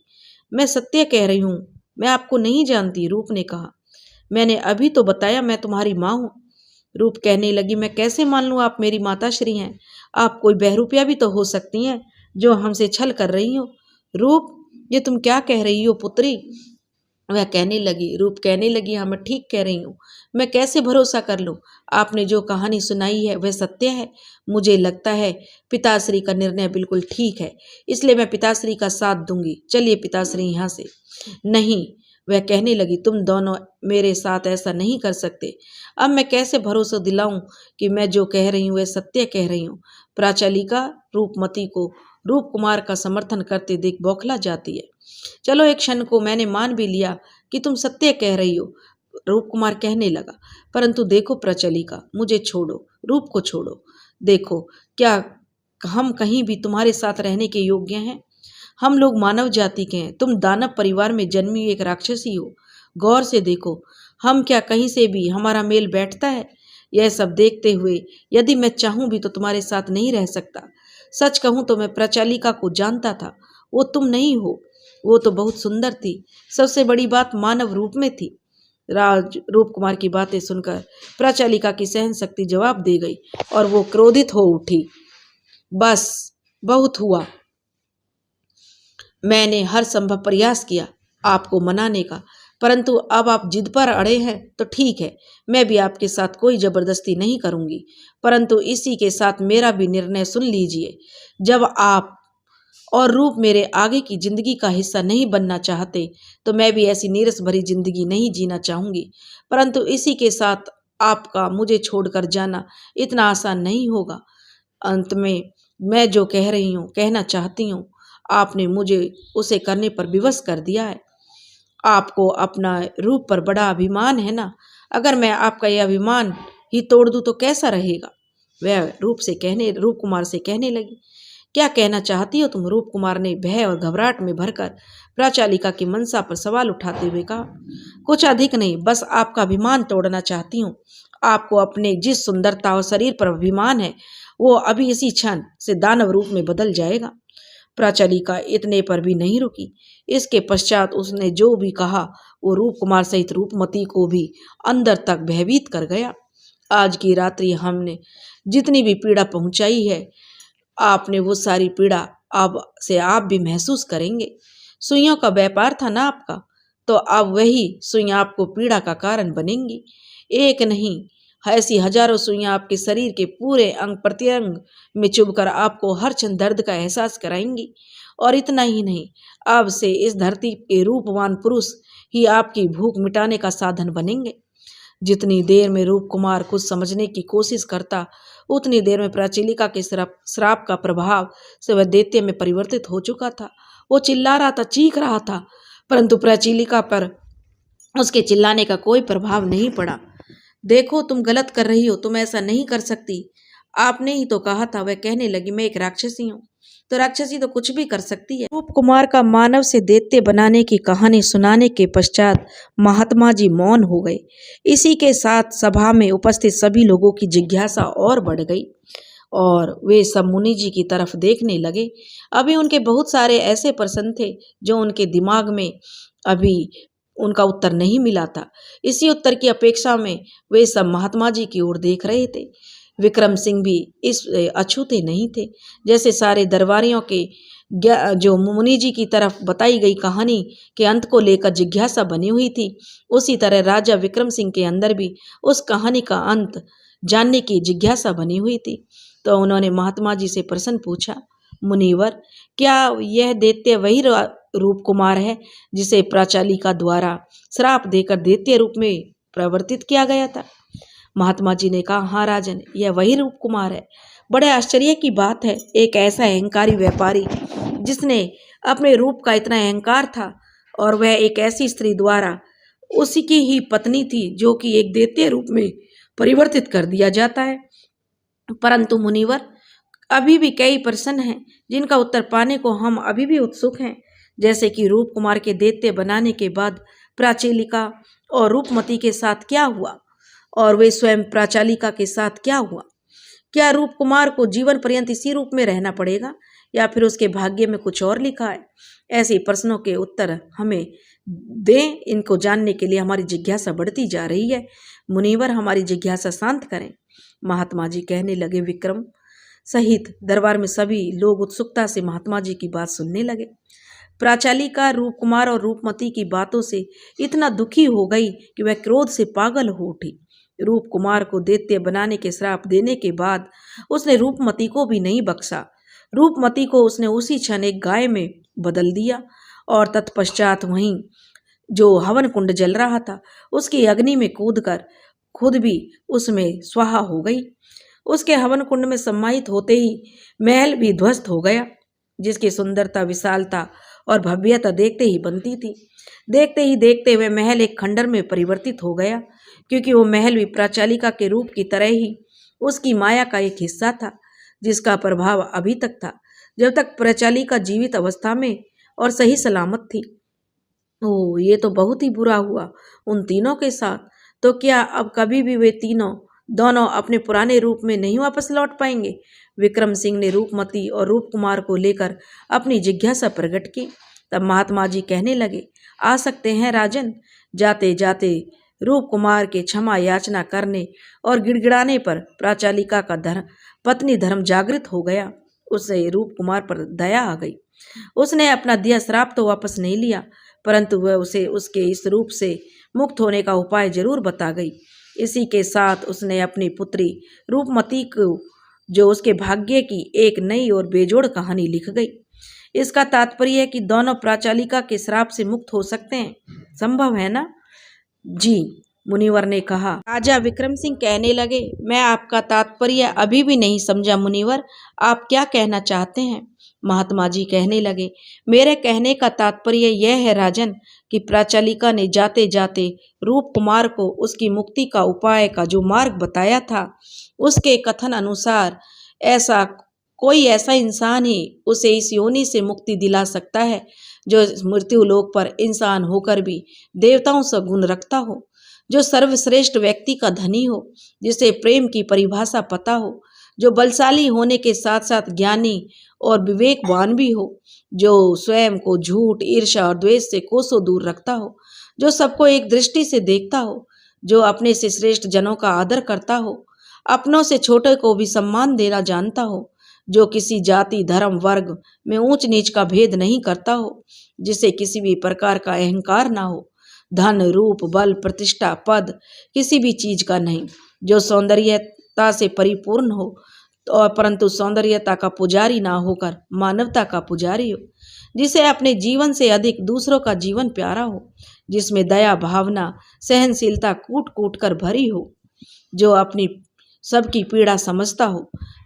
मैं सत्य कह रही हूं, मैं आपको नहीं जानती, रूप ने कहा। मैंने अभी तो बताया मैं तुम्हारी माँ हूं। रूप कहने लगी, मैं कैसे मान लूं आप मेरी माताश्री हैं? आप कोई बहरूपिया भी तो हो सकती हैं जो हमसे छल कर रही हो। रूप, ये तुम क्या कह रही हो पुत्री? वह कहने लगी, रूप कहने लगी, हाँ मैं ठीक कह रही हूँ। मैं कैसे भरोसा कर लूँ? आपने जो कहानी सुनाई है वह सत्य है। मुझे लगता है पिताश्री का निर्णय बिल्कुल ठीक है, इसलिए मैं पिताश्री का साथ दूंगी। चलिए पिताश्री यहाँ से। नहीं, वह कहने लगी, तुम दोनों मेरे साथ ऐसा नहीं कर सकते। अब मैं कैसे भरोसा दिलाऊं कि मैं जो कह रही हूँ वह सत्य कह रही हूँ। प्राचालिका रूपमती को रूप कुमार का समर्थन करते देख बौखला जाती है। चलो एक क्षण को मैंने मान भी लिया कि तुम सत्य कह रही हो, रूप कुमार कहने लगा। परंतु देखो प्रचलिका, मुझे छोड़ो, रूप को छोड़ो। देखो, क्या हम कहीं भी तुम्हारे साथ रहने के योग्य हैं? हम लोग मानव जाति के हैं, तुम दानव परिवार में जन्मी एक राक्षसी हो। गौर से देखो, हम क्या कहीं से भी हमारा मेल बैठता है? यह सब देखते हुए यदि मैं चाहूं भी तो तुम्हारे साथ नहीं रह सकता। सच कहूं तो मैं प्रचालिका को जानता था, वो तुम नहीं हो। वो तो बहुत सुंदर थी, सबसे बड़ी बात मानव रूप में थी। राज रूप कुमार की बातें सुनकर प्रचालिका की सहन शक्ति जवाब दे गई और वो क्रोधित हो उठी। बस, बहुत हुआ। मैंने हर संभव प्रयास किया आपको मनाने का, परंतु अब आप जिद पर अड़े हैं तो ठीक है, मैं भी आपके साथ कोई जबरदस्ती नहीं करूंगी। परंतु इसी के साथ मेरा भी निर्णय सुन लीजिए। जब आप और रूप मेरे आगे की जिंदगी का हिस्सा नहीं बनना चाहते तो मैं भी ऐसी नीरस भरी जिंदगी नहीं जीना चाहूंगी। परंतु इसी के साथ आपका मुझे छोड़कर जाना इतना आसान नहीं होगा। अंत में मैं जो कह रही हूँ, कहना चाहती हूँ, आपने मुझे उसे करने पर विवश कर दिया है। आपको अपना रूप पर बड़ा अभिमान है ना? अगर मैं आपका यह अभिमान ही तोड़ दूं तो कैसा रहेगा? वह रूप कुमार से कहने लगी। क्या कहना चाहती हो तुम? रूप कुमार ने भय और घबराहट में भरकर प्राचालिका की मंशा पर सवाल उठाते हुए कहा। कुछ अधिक नहीं, बस आपका अभिमान तोड़ना चाहती हूँ। आपको अपने जिस सुंदरता और शरीर पर अभिमान है वो अभी इसी क्षण से दानव रूप में बदल जाएगा। प्राचालिका इतने पर भी नहीं रुकी। इसके पश्चात उसने जो भी कहा वो रूप कुमार सहित रूपमती को भी अंदर तक भयभीत कर गया। आज की रात्रि हमने जितनी भी पीड़ा पहुंचाई है, आपने वो सारी पीड़ा अब से आप भी महसूस करेंगे। सुइयों का व्यापार था ना आपका, तो अब वही सुइयां आपको पीड़ा का कारण बनेंगी। एक नहीं, ऐसी हजारों सुइयां आपके शरीर के पूरे अंग प्रत्यंग में चुभकर आपको हर क्षण दर्द का एहसास कराएंगी। और इतना ही नहीं, अब से इस धरती के रूपवान पुरुष ही आपकी भूख मिटाने का साधन बनेंगे। जितनी देर में रूप कुमार कुछ समझने की कोशिश करता, उतनी देर में प्राचीलिका के श्राप का प्रभाव से वह दैत्य में परिवर्तित हो चुका था। वो चिल्ला रहा था, चीख रहा था, परंतु प्राचीलिका पर उसके चिल्लाने का कोई प्रभाव नहीं पड़ा। देखो, तुम गलत कर रही हो, तुम ऐसा नहीं कर सकती। आपने ही तो कहा था। वह कहने लगी, मैं एक राक्षसी हूँ, तो राक्षसी तो कुछ भी कर सकती है। रूप कुमार का मानव से दैत्य बनाने की कहानी सुनाने के पश्चात महात्मा जी मौन हो गए। इसी के साथ सभा में उपस्थित सभी लोगों की जिज्ञासा और बढ़ गई और वे सब मुनि जी की तरफ देखने लगे। अभी उनके बहुत सारे ऐसे प्रश्न थे जो उनके दिमाग में अभी उनका उत्तर नहीं मिला था। इसी उत्तर की अपेक्षा में वे सब महात्मा जी की ओर देख रहे थे। विक्रम सिंह भी इस अछूते नहीं थे। जैसे सारे दरबारियों के जो मुनि जी की तरफ बताई गई कहानी के अंत को लेकर जिज्ञासा बनी हुई थी, उसी तरह राजा विक्रम सिंह के अंदर भी उस कहानी का अंत जानने की जिज्ञासा बनी हुई थी। तो उन्होंने महात्मा जी से प्रश्न पूछा, मुनिवर, क्या यह दैत्य वही रूप कुमार है जिसे प्राचालिका द्वारा श्राप देकर दैत्य रूप में परिवर्तित किया गया था? महात्मा जी ने कहा, हाँ राजन, यह वही रूप कुमार है। बड़े आश्चर्य की बात है, एक ऐसा अहंकारी व्यापारी जिसने अपने रूप का इतना अहंकार था और वह एक ऐसी स्त्री द्वारा उसी की ही पत्नी थी जो कि एक दैत्य रूप में परिवर्तित कर दिया जाता है। परंतु मुनिवर, अभी भी कई प्रश्न हैं जिनका उत्तर पाने को हम अभी भी उत्सुक हैं। जैसे कि रूप कुमार के दैत्य बनाने के बाद प्राचीलिका और रूपमती के साथ क्या हुआ, और वे स्वयं प्राचालिका के साथ क्या हुआ? क्या रूप कुमार को जीवन पर्यंत इसी रूप में रहना पड़ेगा या फिर उसके भाग्य में कुछ और लिखा है? ऐसे प्रश्नों के उत्तर हमें दें। इनको जानने के लिए हमारी जिज्ञासा बढ़ती जा रही है। मुनिवर, हमारी जिज्ञासा शांत करें। महात्मा जी कहने लगे। विक्रम सहित दरबार में सभी लोग उत्सुकता से महात्मा जी की बात सुनने लगे। प्राचालिका रूप कुमार और रूपमती की बातों से इतना दुखी हो गई कि वह क्रोध से पागल हो उठी। रूप कुमार को दैत्य बनाने के श्राप देने के बाद उसने रूपमती को भी नहीं बख्शा। रूपमती को उसने उसी क्षण एक गाय में बदल दिया और तत्पश्चात वहीं जो हवन कुंड जल रहा था उसकी अग्नि में कूदकर खुद भी उसमें स्वाहा हो गई। उसके हवन कुंड में सम्माहित होते ही महल भी ध्वस्त हो गया, जिसकी सुंदरता, विशालता और भव्यता देखते ही बनती थी। देखते ही देखते वह महल एक खंडर में परिवर्तित हो गया, क्योंकि वो महल भी प्राचालिका के रूप की तरह ही उसकी माया का एक हिस्सा था, जिसका प्रभाव अभी तक था जब तक प्राचालिका जीवित अवस्था में और सही सलामत थी। ओह, ये तो बहुत ही बुरा हुआ उन तीनों के साथ। तो क्या अब कभी भी वे दोनों अपने पुराने रूप में नहीं वापस लौट पाएंगे? विक्रम सिंह ने रूपमती और रूप कुमार को लेकर अपनी जिज्ञासा प्रकट की। तब महात्मा जी कहने लगे, आ सकते हैं राजन। जाते जाते रूप कुमार के क्षमा याचना करने और गिड़गिड़ाने पर प्राचालिका का पत्नी धर्म जागृत हो गया। उसे रूप कुमार पर दया आ गई। उसने अपना दिया श्राप तो वापस नहीं लिया, परंतु वह उसे उसके इस रूप से मुक्त होने का उपाय जरूर बता गई। इसी के साथ उसने अपनी पुत्री रूपमती को, जो उसके भाग्य की एक नई और बेजोड़ कहानी लिख गई। इसका तात्पर्य है कि दोनों प्राचालिका के श्राप से मुक्त हो सकते हैं। संभव है ना? जी, मुनिवर ने कहा। राजा विक्रम सिंह कहने लगे, मैं आपका तात्पर्य अभी भी नहीं समझा मुनिवर, आप क्या कहना चाहते हैं? महात्मा जी कहने लगे, मेरे कहने का तात्पर्य यह है राजन कि प्राचालिका ने जाते जाते रूप कुमार को उसकी मुक्ति का उपाय का जो मार्ग बताया था, उसके कथन अनुसार कोई ऐसा इंसान ही उसे इस योनि से मुक्ति दिला सकता है जो मृत्यु लोक पर इंसान होकर भी देवताओं से गुण रखता हो, जो सर्वश्रेष्ठ व्यक्ति का धनी हो, जिसे प्रेम की परिभाषा पता हो, जो बलशाली होने के साथ साथ ज्ञानी और विवेकवान भी हो, जो स्वयं को झूठ, ईर्ष्या और द्वेष से कोसों दूर रखता हो, जो सबको एक दृष्टि से देखता हो, जो अपने से श्रेष्ठ जनों का आदर करता हो, अपनों से छोटे को भी सम्मान देना जानता हो, जो किसी जाति, धर्म, वर्ग में ऊंच नीच का भेद नहीं करता हो, जिसे किसी भी प्रकार का अहंकार ना हो, धन, रूप, बल, प्रतिष्ठा, पद किसी भी चीज का नहीं, जो सौंदर्यता से परिपूर्ण हो और परंतु सौंदर्यता का पुजारी ना होकर मानवता का पुजारी हो, जिसे अपने जीवन से अधिक दूसरों का जीवन प्यारा हो, जिसमें दया, भावना, सहनशीलता कूट कूट कर भरी हो, जो अपनी सबकी पीड़ा समझता हो।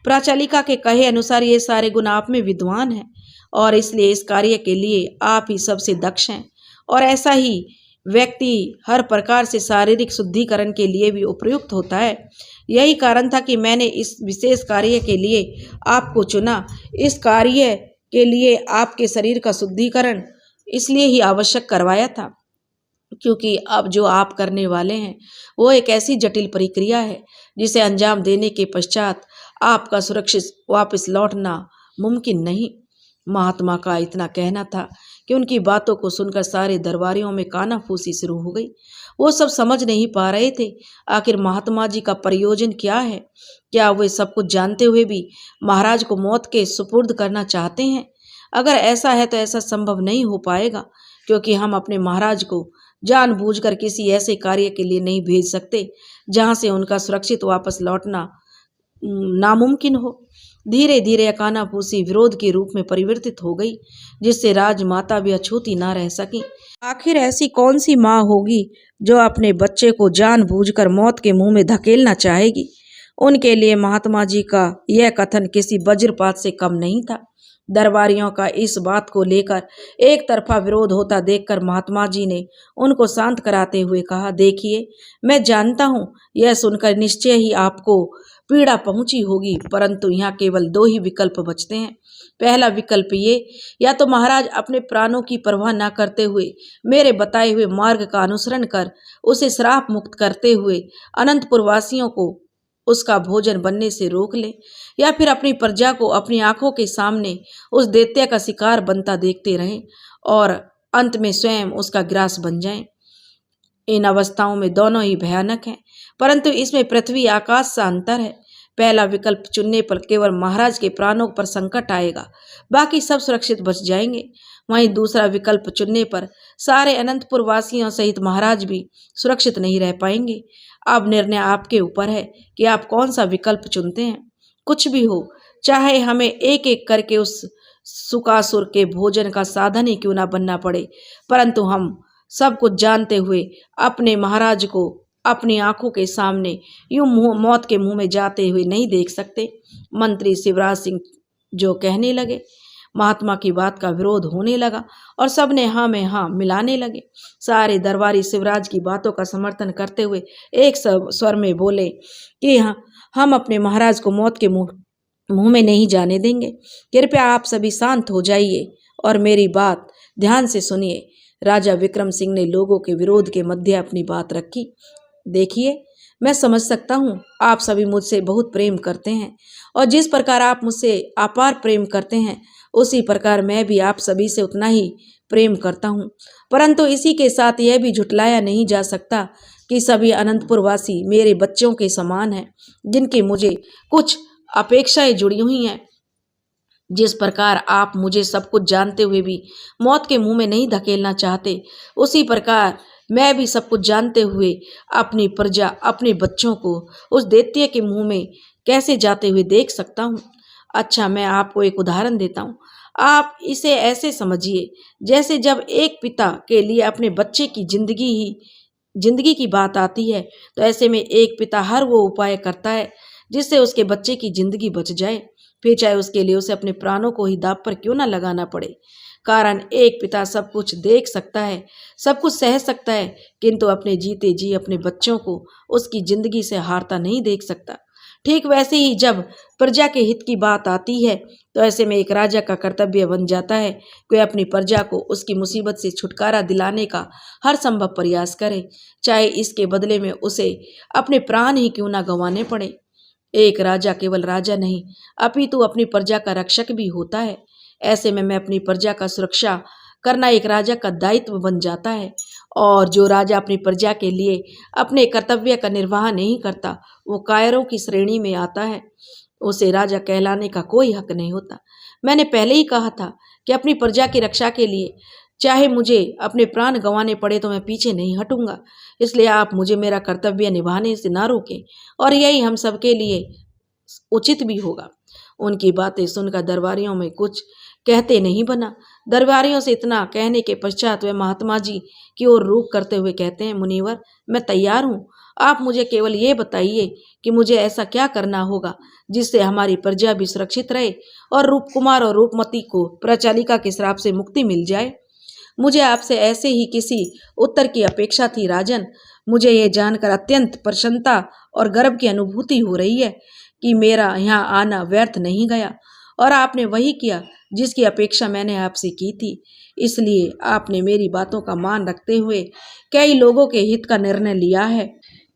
प्राचालिका के कहे अनुसार ये सारे गुण आप में विद्वान हैं और इसलिए इस कार्य के लिए आप ही सबसे दक्ष हैं, और ऐसा ही व्यक्ति हर प्रकार से शारीरिक शुद्धिकरण के लिए भी उपयुक्त होता है। यही कारण था कि मैंने इस विशेष कार्य के लिए आपको चुना। इस कार्य के लिए आपके शरीर का शुद्धिकरण इसलिए ही आवश्यक करवाया था क्योंकि अब जो आप करने वाले हैं वो एक ऐसी जटिल प्रक्रिया है जिसे अंजाम देने के पश्चात आपका सुरक्षित वापस लौटना मुमकिन नहीं। महात्मा का इतना कहना था कि उनकी बातों को सुनकर सारे दरबारियों में कानाफूसी शुरू हो गई। वो सब समझ नहीं पा रहे थे आखिर महात्मा जी का प्रयोजन क्या है। क्या वे सब कुछ जानते हुए भी महाराज को मौत के सुपुर्द करना चाहते हैं? अगर ऐसा है तो ऐसा संभव नहीं हो पाएगा, क्योंकि हम अपने महाराज को जानबूझकर किसी ऐसे कार्य के लिए नहीं भेज सकते जहां से उनका सुरक्षित वापस लौटना नामुमकिन हो। धीरे धीरे कानाफूसी विरोध के रूप में परिवर्तित हो गई, जिससे राजमाता भी अछूती ना रह सकी। आखिर ऐसी कौन सी माँ होगी जो अपने बच्चे को जानबूझकर मौत के मुंह में धकेलना चाहेगी? उनके लिए महात्मा जी का यह कथन किसी वज्रपात से कम नहीं था। दरबारियों का इस बात को लेकर एक तरफा विरोध होता देखकर महात्मा जी ने उनको शांत कराते हुए कहा, देखिए, मैं जानता हूँ यह सुनकर निश्चय ही आपको पीड़ा पहुंची होगी, परंतु यहाँ केवल दो ही विकल्प बचते हैं। पहला विकल्प ये, या तो महाराज अपने प्राणों की परवाह न करते हुए मेरे बताए हुए मार्ग का अनुसरण कर उसे श्राप मुक्त करते हुए अनंतपुर वासियों को उसका भोजन बनने से रोक ले, या फिर अपनी प्रजा को अपनी आंखों के सामने उस दैत्य का शिकार बनता देखते रहें और अंत में स्वयं उसका ग्रास बन जाएं। इन अवस्थाओं में दोनों ही भयानक हैं, परंतु इसमें पृथ्वी आकाश सा अंतर है। पहला विकल्प चुनने पर केवल महाराज के प्राणों पर संकट आएगा, बाकी सब सुरक्षित बच जाएंगे। वहीं दूसरा विकल्प चुनने पर सारे अनंतपुर वासियों सहित महाराज भी सुरक्षित नहीं रह पाएंगे। अब निर्णय आपके ऊपर है कि आप कौन सा विकल्प चुनते हैं। कुछ भी हो, चाहे हमें एक एक करके उस सुकासुर के भोजन का साधन ही क्यों ना बनना पड़े, परंतु हम सब कुछ जानते हुए अपने महाराज को अपनी आंखों के सामने यूं मौत के मुंह में जाते हुए नहीं देख सकते। मंत्री शिवराज सिंह जो कहने लगे, महात्मा की बात का विरोध होने लगा और सबने हाँ में हाँ मिलाने लगे। सारे दरबारी शिवराज की बातों का समर्थन करते हुए एक स्वर में बोले कि हम अपने महाराज को मौत के मुंह में नहीं जाने देंगे। कृपया आप सभी शांत हो जाइए और मेरी बात ध्यान से सुनिए। राजा विक्रम सिंह ने लोगों के विरोध के मध्य अपनी बात रखी। देखिए, मैं समझ सकता हूँ आप सभी मुझसे बहुत प्रेम करते हैं और जिस प्रकार आप मुझसे अपार प्रेम करते हैं उसी प्रकार मैं भी आप सभी से उतना ही प्रेम करता हूँ, परंतु इसी के साथ यह भी झुटलाया नहीं जा सकता कि सभी अनंतपुर वासी मेरे बच्चों के समान हैं, जिनकी मुझे कुछ अपेक्षाएं जुड़ी हुई हैं। जिस प्रकार आप मुझे सब कुछ जानते हुए भी मौत के मुंह में नहीं धकेलना चाहते, उसी प्रकार मैं भी सब कुछ जानते हुए अपनी प्रजा अपने बच्चों को उस दैत्य के मुंह में कैसे जाते हुए देख सकता हूँ। अच्छा, मैं आपको एक उदाहरण देता हूँ। आप इसे ऐसे समझिए जैसे जब एक पिता के लिए अपने बच्चे की जिंदगी की बात आती है, तो ऐसे में एक पिता हर वो उपाय करता है जिससे उसके बच्चे की जिंदगी बच जाए, फिर चाहे उसके लिए उसे अपने प्राणों को ही दांव पर क्यों ना लगाना पड़े। कारण एक पिता सब कुछ देख सकता है, सब कुछ सह सकता है, किंतु अपने जीते जी अपने बच्चों को उसकी जिंदगी से हारता नहीं देख सकता। ठीक वैसे ही जब प्रजा के हित की बात आती है, तो ऐसे में एक राजा का कर्तव्य बन जाता है कि अपनी प्रजा को उसकी मुसीबत से छुटकारा दिलाने का हर संभव प्रयास करे, चाहे इसके बदले में उसे अपने प्राण ही क्यों ना गंवाने पड़े। एक राजा केवल राजा नहीं अपितु अपनी प्रजा का रक्षक भी होता है। ऐसे में मैं अपनी प्रजा का सुरक्षा करना एक राजा का दायित्व बन जाता है, और जो राजा अपनी प्रजा के लिए अपने कर्तव्य का निर्वाह नहीं करता वो कायरों की श्रेणी में आता है। उसे राजा कहलाने का कोई हक नहीं होता। मैंने पहले ही कहा था कि अपनी प्रजा की रक्षा के लिए चाहे मुझे अपने प्राण गंवाने पड़े तो मैं पीछे नहीं हटूंगा। इसलिए आप मुझे मेरा कर्तव्य निभाने से ना रोकें, और यही हम सबके लिए उचित भी होगा। उनकी बातें सुनकर दरबारियों में कुछ कहते नहीं बना। दरबारियों से इतना कहने के पश्चात वे महात्मा जी की ओर रुख करते हुए कहते हैं, मुनिवर, मैं तैयार हूँ। आप मुझे केवल ये बताइए कि मुझे ऐसा क्या करना होगा जिससे हमारी प्रजा भी सुरक्षित रहे और रूपकुमार और रूपमती को प्रचालिका के श्राप से मुक्ति मिल जाए। मुझे आपसे ऐसे ही किसी उत्तर की अपेक्षा थी राजन। मुझे ये जानकर अत्यंत प्रसन्नता और गर्व की अनुभूति हो रही है कि मेरा यहाँ आना व्यर्थ नहीं गया और आपने वही किया जिसकी अपेक्षा मैंने आपसे की थी। इसलिए आपने मेरी बातों का मान रखते हुए कई लोगों के हित का निर्णय लिया है।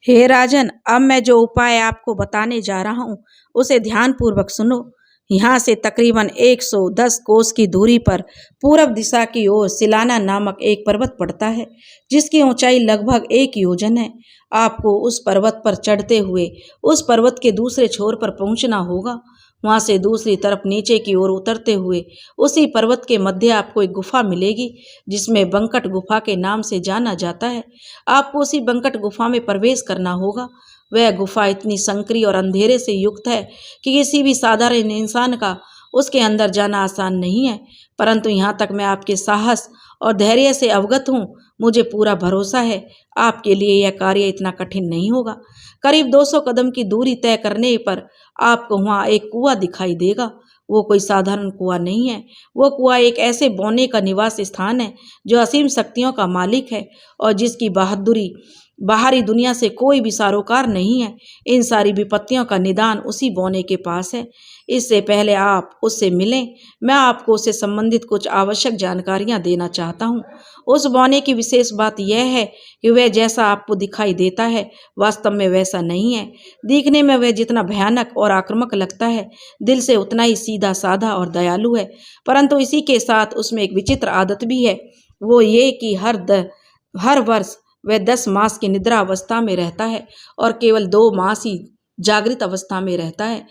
हे राजन, अब मैं जो उपाय आपको बताने जा रहा हूँ उसे ध्यानपूर्वक सुनो। यहाँ से तकरीबन 110 कोस की दूरी पर पूर्व दिशा की ओर सिलाना नामक एक पर्वत पड़ता है, जिसकी ऊंचाई लगभग 1 योजन है। आपको उस पर्वत पर चढ़ते हुए उस पर्वत के दूसरे छोर पर पहुंचना होगा। वहां से दूसरी तरफ नीचे की ओर उतरते हुए उसी पर्वत के मध्य आपको एक गुफा मिलेगी, जिसमें बंकट गुफा के नाम से जाना जाता है। आपको उसी बंकट गुफा में प्रवेश करना होगा। वह गुफा इतनी संकरी और अंधेरे से युक्त है कि किसी भी साधारण इंसान का उसके अंदर जाना आसान नहीं है, परंतु यहाँ तक मैं आपके साहस और धैर्य से अवगत हूँ। मुझे पूरा भरोसा है आपके लिए यह कार्य इतना कठिन नहीं होगा। करीब 200 कदम की दूरी तय करने पर आपको वहाँ एक कुआं दिखाई देगा। वो कोई साधारण कुआं नहीं है, वो कुआं एक ऐसे बौने का निवास स्थान है जो असीम शक्तियों का मालिक है और जिसकी बहादुरी बाहरी दुनिया से कोई भी सरोकार नहीं है। इन सारी विपत्तियों का निदान उसी बौने के पास है। इससे पहले आप उससे मिलें, मैं आपको उससे संबंधित कुछ आवश्यक जानकारियां देना चाहता हूँ। उस बौने की विशेष बात यह है कि वह जैसा आपको दिखाई देता है वास्तव में वैसा नहीं है। दिखने में वह जितना भयानक और आक्रामक लगता है, दिल से उतना ही सीधा साधा और दयालु है। परंतु इसी के साथ उसमें एक विचित्र आदत भी है। वो ये कि हर वर्ष वह 10 मास की निद्रा अवस्था में रहता है और केवल 2 मास ही जागृत अवस्था में रहता है।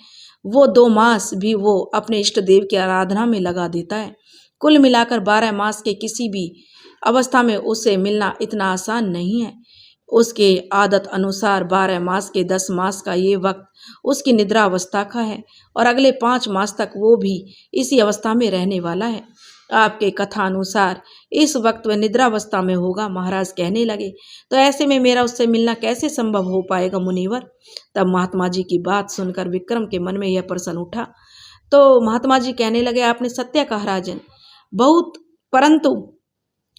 वो 2 मास भी वो अपने इष्ट देव की आराधना में लगा देता है। कुल मिलाकर 12 मास के किसी भी अवस्था में उससे मिलना इतना आसान नहीं है। उसके आदत अनुसार 12 मास के 10 मास का ये वक्त उसकी निद्रा अवस्था का है और अगले 5 मास तक वो भी इसी अवस्था में रहने वाला है। आपके कथा अनुसार इस वक्त वह निद्रावस्था में होगा। महाराज कहने लगे, तो ऐसे में मेरा उससे मिलना कैसे संभव हो पाएगा मुनिवर? तब महात्मा जी की बात सुनकर विक्रम के मन में यह प्रश्न उठा। तो महात्मा जी कहने लगे, आपने सत्य कहा राजन, बहुत, परंतु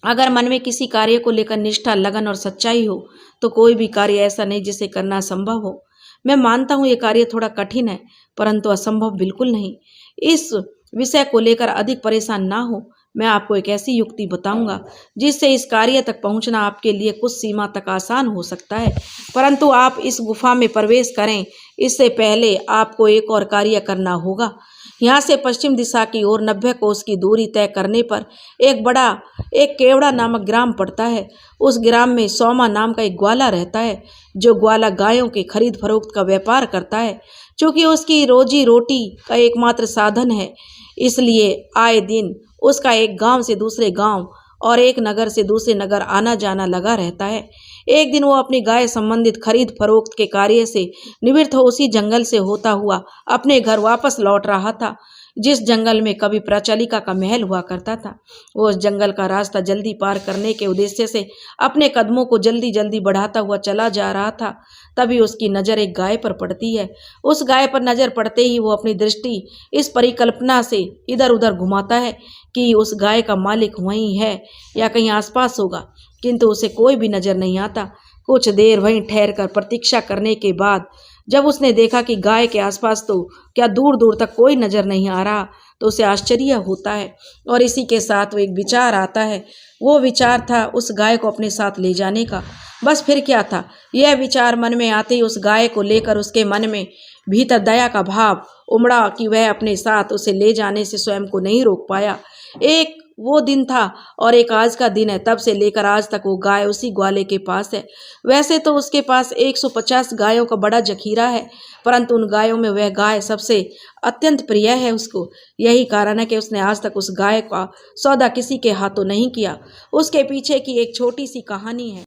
अगर मन में किसी कार्य को लेकर निष्ठा, लगन और सच्चाई हो तो कोई भी कार्य ऐसा नहीं जिसे करना संभव हो। मैं मानता हूँ ये कार्य थोड़ा कठिन है, परंतु असंभव बिल्कुल नहीं। इस विषय को लेकर अधिक परेशान ना हो। मैं आपको एक ऐसी युक्ति बताऊंगा जिससे इस कार्य तक पहुंचना आपके लिए कुछ सीमा तक आसान हो सकता है। परंतु आप इस गुफा में प्रवेश करें इससे पहले आपको एक और कार्य करना होगा। यहाँ से पश्चिम दिशा की ओर 90 कोस की दूरी तय करने पर एक केवड़ा नामक ग्राम पड़ता है। उस ग्राम में सोमा नाम का एक ग्वाला रहता है, जो ग्वाला गायों के खरीद फरोख्त का व्यापार करता है। चूँकि उसकी रोजी रोटी का एकमात्र साधन है, इसलिए आए दिन उसका एक गांव से दूसरे गांव और एक नगर से दूसरे नगर आना जाना लगा रहता है। एक दिन वो अपनी गाय संबंधित खरीद फरोख्त के कार्य से निवृत्त हो उसी जंगल से होता हुआ अपने घर वापस लौट रहा था, जिस जंगल में कभी प्रचलिका का महल हुआ करता था। वो उस जंगल का रास्ता जल्दी पार करने के उद्देश्य से अपने कदमों को जल्दी जल्दी बढ़ाता हुआ चला जा रहा था। तभी उसकी नज़र एक गाय पर पड़ती है। उस गाय पर नज़र पड़ते ही वो अपनी दृष्टि इस परिकल्पना से इधर उधर घुमाता है कि उस गाय का मालिक वहीं है या कहीं आसपास होगा, किंतु उसे कोई भी नज़र नहीं आता। कुछ देर वहीं ठहरकर प्रतीक्षा करने के बाद जब उसने देखा कि गाय के आसपास तो क्या दूर दूर तक कोई नज़र नहीं आ रहा, तो उसे आश्चर्य होता है और इसी के साथ वो एक विचार आता है। वो विचार था उस गाय को अपने साथ ले जाने का। बस फिर क्या था, यह विचार मन में आते ही उस गाय को लेकर उसके मन में भीतर दया का भाव उमड़ा कि वह अपने साथ उसे ले जाने से स्वयं को नहीं रोक पाया। एक वो दिन था और एक आज का दिन है। तब से लेकर आज तक वो गाय उसी ग्वाले के पास है। वैसे तो उसके पास 150 गायों का बड़ा जखीरा है, परंतु उन गायों में वह गाय सबसे अत्यंत प्रिय है उसको। यही कारण है कि उसने आज तक उस गाय का सौदा किसी के हाथों नहीं किया। उसके पीछे की एक छोटी सी कहानी है।